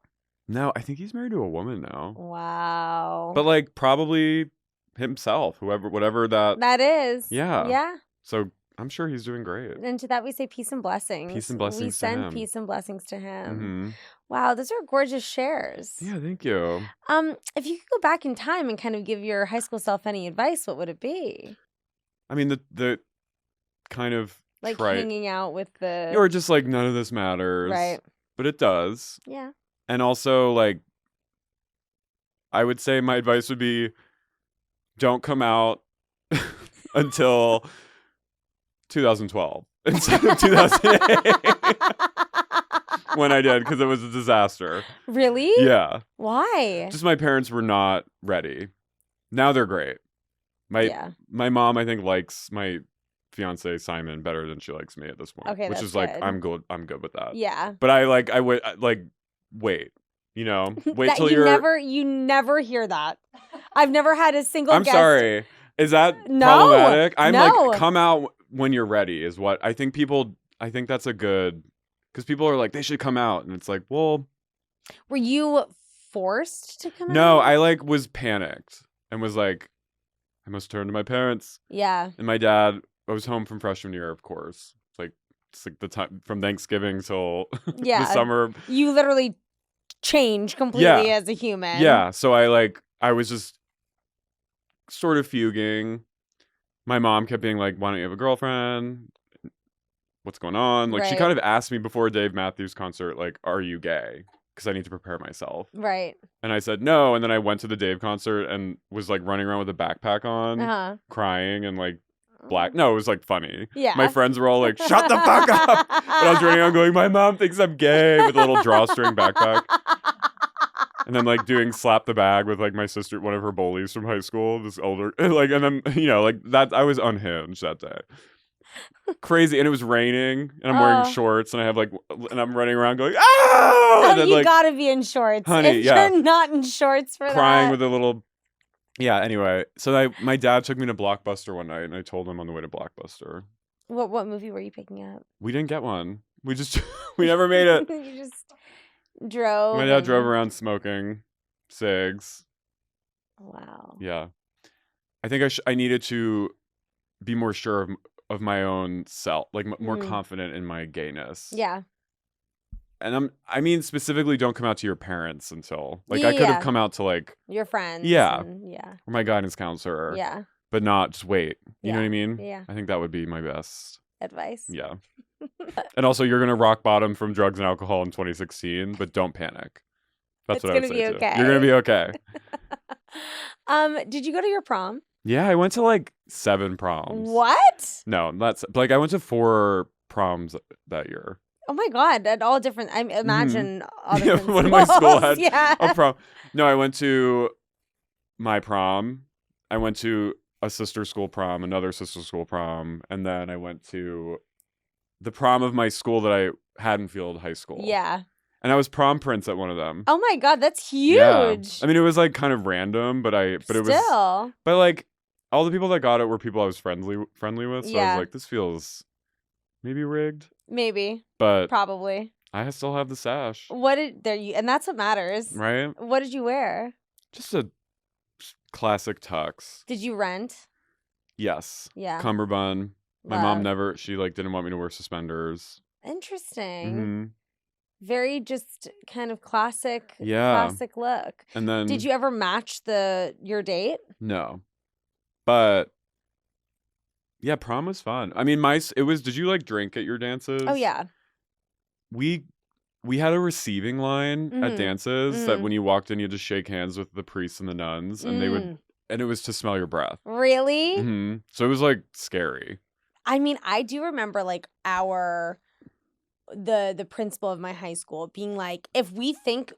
No, I think he's married to a woman now. Wow. But like probably himself, whatever that is. Yeah. Yeah. So I'm sure he's doing great. And to that we say peace and blessings. Peace and blessings to him. We send peace and blessings to him. Mm-hmm. Wow, those are gorgeous shares. Yeah, thank you. If you could go back in time and kind of give your high school self any advice, what would it be? I mean, the kind of like hanging out with the or just like none of this matters, right? But it does. Yeah. And also, like, I would say my advice would be, don't come out until 2012 instead of 2008. When I did, because it was a disaster. Really? Yeah. Why? Just my parents were not ready. Now they're great. My mom, I think, likes my fiance Simon better than she likes me at this point. Okay, which that's is like good. I'm good with that. Yeah. But I would like wait. You know, wait till you never hear that. I've never had a single. I'm guest... sorry. Is that problematic? I'm like, come out when you're ready. Is what I think. I think that's a good. Because people are like, they should come out. And it's like, well. Were you forced to come out? No, I like was panicked and was like, I must turn to my parents. Yeah. And my dad, I was home from freshman year, of course. It's like the time from Thanksgiving till the summer. You literally change completely as a human. Yeah. So I was just sort of fuging. My mom kept being like, why don't you have a girlfriend? What's going on? Like, she kind of asked me before Dave Matthews concert, like, are you gay? Because I need to prepare myself. Right. And I said no. And then I went to the Dave concert and was like running around with a backpack on, crying and like black. No, it was like funny. Yeah. My friends were all like, shut the fuck up. But I was running around going, my mom thinks I'm gay with a little drawstring backpack. And then like doing slap the bag with like my sister, one of her bullies from high school, this older, like, and then, you know, like that, I was unhinged that day. Crazy. And it was raining and I'm wearing shorts and I have like, and I'm running around going, ah! Oh, you like, gotta be in shorts. Honey, if you're not in shorts for crying with a little, anyway. So my dad took me to Blockbuster one night and I told him on the way to Blockbuster. What movie were you picking up? We didn't get one. We never made it. You just drove. My dad drove around smoking cigs. Wow. Yeah. I think I needed to be more sure of my own self, like more confident in my gayness. Yeah. And I mean specifically don't come out to your parents until like I could have come out to like your friends. Yeah. Yeah. Or my guidance counselor. Yeah. But not just wait. You know what I mean? Yeah. I think that would be my best advice. Yeah. And also you're gonna rock bottom from drugs and alcohol in 2016, but don't panic. That's what I would say. It's gonna be okay. You're gonna be okay. Did you go to your prom? Yeah, I went to like 7 proms. What? No, that's like I went to 4 proms that year. Oh my God, at all different. I imagine all different one of my school had a prom. No, I went to my prom. I went to a sister school prom, another sister school prom, and then I went to the prom of my school that I Haddonfield High School. Yeah. And I was prom prince at one of them. Oh my God, that's huge. Yeah. I mean, it was like kind of random, but it was. But like all the people that got it were people I was friendly with. So I was like, this feels maybe rigged. Maybe. But probably. I still have the sash. And that's what matters. Right? What did you wear? Just a classic tux. Did you rent? Yes. Yeah. Cummerbund. My mom she like didn't want me to wear suspenders. Interesting. Mm-hmm. Very just kind of classic look. And then did you ever match your date? No. But Yeah, prom was fun. I mean, did you like drink at your dances? Oh yeah. We had a receiving line at dances that when you walked in, you had to shake hands with the priests and the nuns, and and it was to smell your breath. Really? Mm-hmm. So it was like scary. I mean, I do remember like the principal of my high school being like, if we think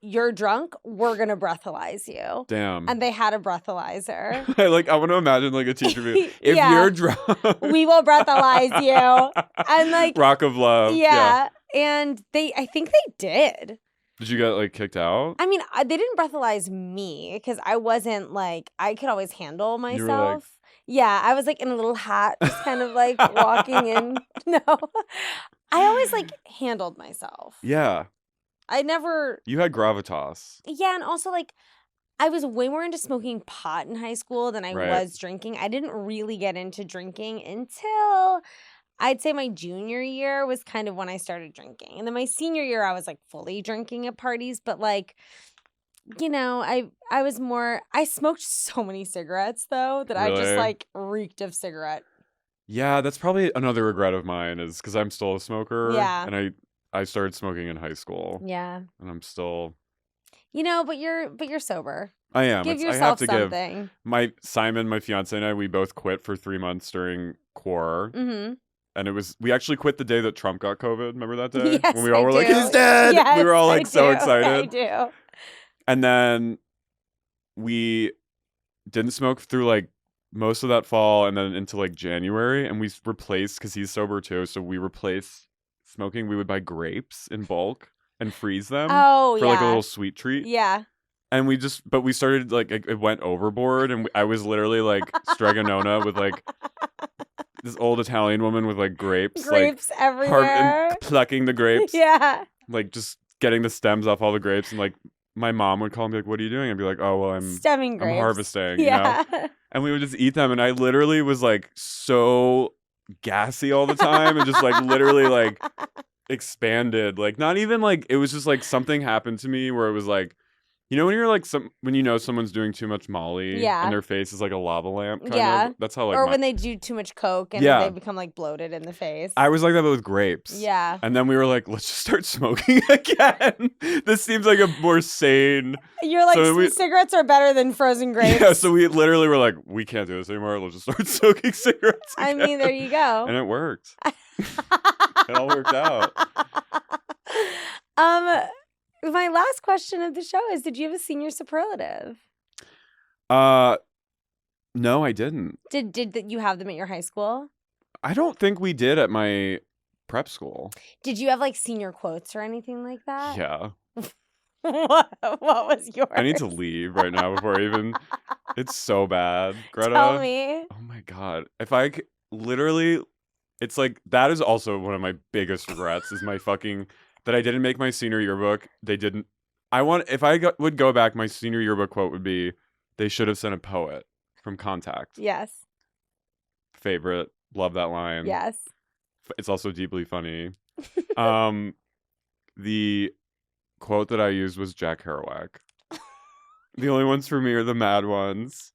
you're drunk, we're gonna breathalyze you. Damn. And they had a breathalyzer. I want to imagine like a teacher being, if you're drunk, we will breathalyze you. And like Rock of Love. Yeah. And I think they did. Did you get like kicked out? I mean, they didn't breathalyze me because I wasn't like, I could always handle myself. Yeah, I was like in a little hat, just kind of like walking in. No, I always like handled myself. Yeah. I never. You had gravitas. Yeah, and also like I was way more into smoking pot in high school than I was drinking. I didn't really get into drinking until I'd say my junior year was kind of when I started drinking. And then my senior year, I was like fully drinking at parties. But like, you know, I smoked so many cigarettes though that I just like reeked of cigarette. Yeah, that's probably another regret of mine is because I'm still a smoker. Yeah. And I started smoking in high school. Yeah. And I'm still. You know, but you're sober. I am. Give I have yourself to something. Simon, my fiance, and I, we both quit for 3 months during quar. Mm-hmm. And we actually quit the day that Trump got COVID. Remember that day? Yes, when we all I were do. like, he's dead. Yes, we were all like so excited. I do. And then we didn't smoke through like most of that fall and then into like January. And we replaced, because he's sober too. So we replaced smoking. We would buy grapes in bulk and freeze them for like a little sweet treat. Yeah. And we started like, it went overboard. And I was literally like Stregonona with like this old Italian woman with like grapes like, everywhere. and plucking the grapes. Yeah. Like just getting the stems off all the grapes. And like my mom would call me like, what are you doing? I'd be like, oh, well, I'm stemming grapes. I'm harvesting. Yeah. You know? And we would just eat them. And I literally was like so gassy all the time and just like literally like expanded. Like not even like, it was just like something happened to me where it was like, you know, when you're like when you know someone's doing too much Molly and their face is like a lava lamp kind of. That's how like when they do too much coke and they become like bloated in the face. I was like that but with grapes. Yeah. And then we were like, let's just start smoking again. This seems like a more sane. You're like, cigarettes are better than frozen grapes. Yeah, so we literally were like, we can't do this anymore. Let's just start smoking cigarettes again. I mean, there you go. And it worked. It all worked out. My last question of the show is, did you have a senior superlative? No, I didn't. Did you have them at your high school? I don't think we did at my prep school. Did you have like senior quotes or anything like that? Yeah. What was yours? I need to leave right now before I even. It's so bad, Greta. Tell me. Oh my god! If I literally, it's like that is also one of my biggest regrets is my fucking. That I didn't make my senior yearbook. They didn't. If I would go back, my senior yearbook quote would be, "They should have sent a poet from Contact." Yes. Favorite. Love that line. Yes. It's also deeply funny. The quote that I used was Jack Kerouac. The only ones for me are the mad ones.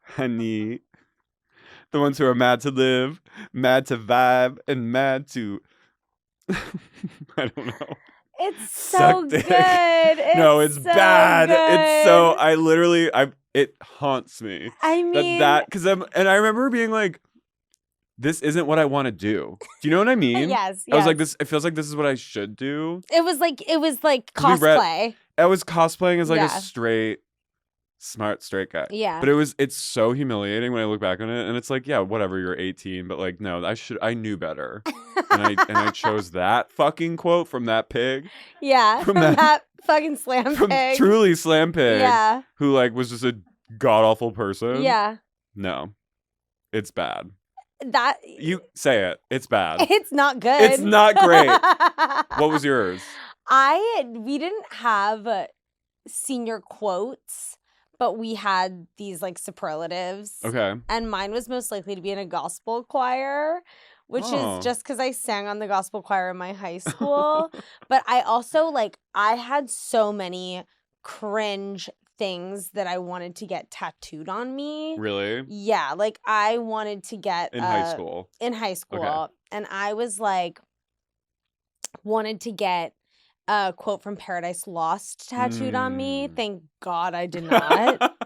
Honey. The ones who are mad to live, mad to vibe, and mad to... I don't know. It's so good. No, it's so bad. Good. It's so it haunts me. I mean because I remember being like, this isn't what I want to do. Do you know what I mean? Yes. I was like, this. It feels like this is what I should do. It was like cosplay. I was cosplaying as like a straight, smart straight guy. Yeah. But it's so humiliating when I look back on it, and it's like, yeah, whatever. You're 18, but like, no, I knew better, and I chose that fucking quote from that pig. Yeah. From that fucking slam from pig. Truly slam pig. Yeah. Who like was just a god awful person. Yeah. No, it's bad. That you say it. It's bad. It's not good. It's not great. What was yours? We didn't have senior quotes, but we had these like superlatives. Okay. And mine was most likely to be in a gospel choir, which is just because I sang on the gospel choir in my high school. But I also I had so many cringe things that I wanted to get tattooed on me. Really? Yeah, like I wanted to get In high school. In high school, Okay. and I was like, wanted to get a quote from Paradise Lost tattooed on me. Thank God I did not.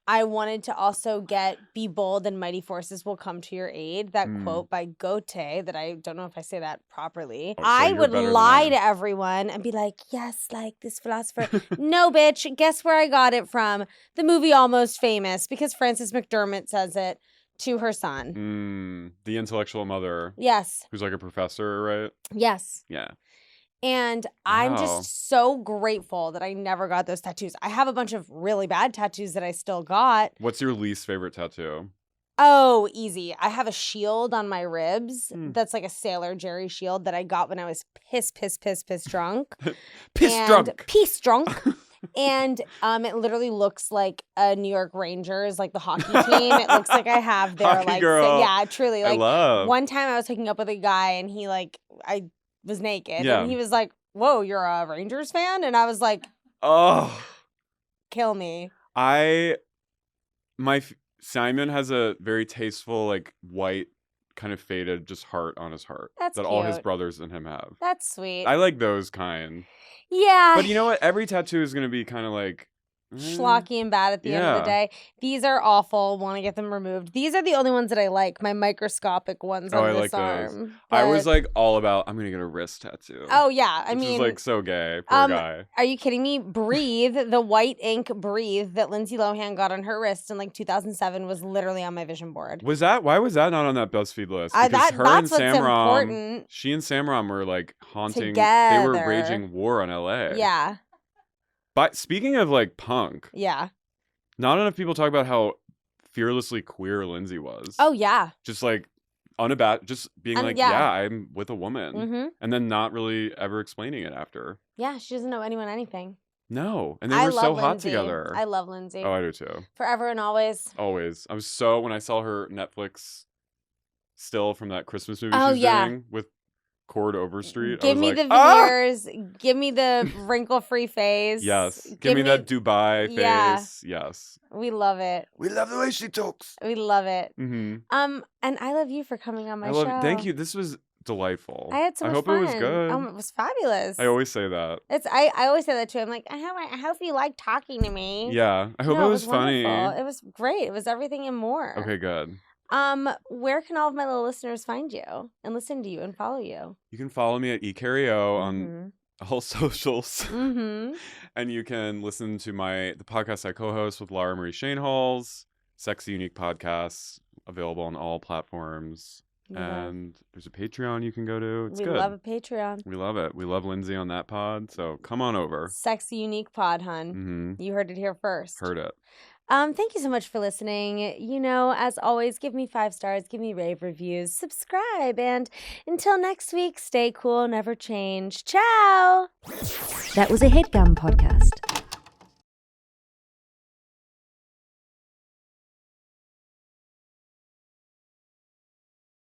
I wanted to also get "Be bold and mighty forces will come to your aid." That quote by Goethe that I don't know if I say that properly. Oh, so I you're would better than lie I. to everyone and be like, yes, like this philosopher. No, bitch. Guess where I got it from? The movie Almost Famous, because Frances McDermott says it to her son. The intellectual mother. Yes. Who's like a professor, right? Yes. Yeah. And I'm Wow. just so grateful that I never got those tattoos. I have a bunch of really bad tattoos that I still got. What's your least favorite tattoo? Oh, easy. I have a shield on my ribs that's like a Sailor Jerry shield that I got when I was piss drunk. Piss drunk. And it literally looks like a New York Rangers, like the hockey team. It looks like I have their Hockey like girl. yeah, truly. I Like love. one time I was hooking up with a guy and he like I was naked Yeah. and he was like, "Whoa, you're a Rangers fan?" And I was like, Oh. "Kill me." Simon has a very tasteful, like white, kind of faded, just heart on his heart. That's that all his cute. brothers and him have. That's sweet. I like those kind. Yeah. But you know what? Every tattoo is gonna be kind of like schlocky and bad at the end of the Yeah. day. These are awful. Want to get them removed. These are the only ones that I like. My microscopic ones Oh, on I this like those. arm. I was But- like all about I'm gonna get a wrist tattoo. oh yeah. I which mean, is like so gay for a guy. are you kidding me? Breathe, the white ink Breathe that Lindsay Lohan got on her wrist in like 2007 was literally on my vision board. Why was that not on that BuzzFeed list? Because That's her and what's Sam Ram, important. she and Sam Ram were like haunting. They were Together. waging war on LA. Yeah. But speaking of like punk, Yeah. not enough people talk about how fearlessly queer Lindsay was. Oh yeah. Just like just being like, yeah. yeah, I'm with a woman. Mm-hmm. And then not really ever explaining it after. Yeah. She doesn't know anyone anything. No. And they I were love so hot Lindsay. together. I love Lindsay. Oh, I do too. Forever and always. Always. I was when I saw her Netflix still from that Christmas movie Oh, she's yeah. doing with Cord Overstreet. Give I was me like, the "Ah!" veneers. Give me the wrinkle-free face. Yes. Give me that Dubai face. Yeah. Yes. We love it. We love the way she talks. We love it. Mm-hmm. And I love you for coming on my show. Thank you. This was delightful. I had so much hope fun. it was good. It was fabulous. I always say that. I always say that too. I'm like, I hope you like talking to me. Yeah. I hope No, it was funny. wonderful. It was great. It was everything and more. Okay, good. Where can all of my little listeners find you and listen to you and follow you? You can follow me at eCarryo on Mm-hmm. all socials. Mm-hmm. And you can listen to the podcast I co-host with Lara Marie Shanehalls, Sexy Unique Podcasts, available on all platforms. And there's a Patreon you can go to. It's we good. love a Patreon. We love it. We love Lindsay on that pod. So come on over. Sexy Unique Pod, hun. Mm-hmm. You heard it here first. Heard it. Thank you so much for listening. You know, as always, give me 5 stars, give me rave reviews, subscribe, and until next week, stay cool, never change. Ciao! That was a Headgum podcast.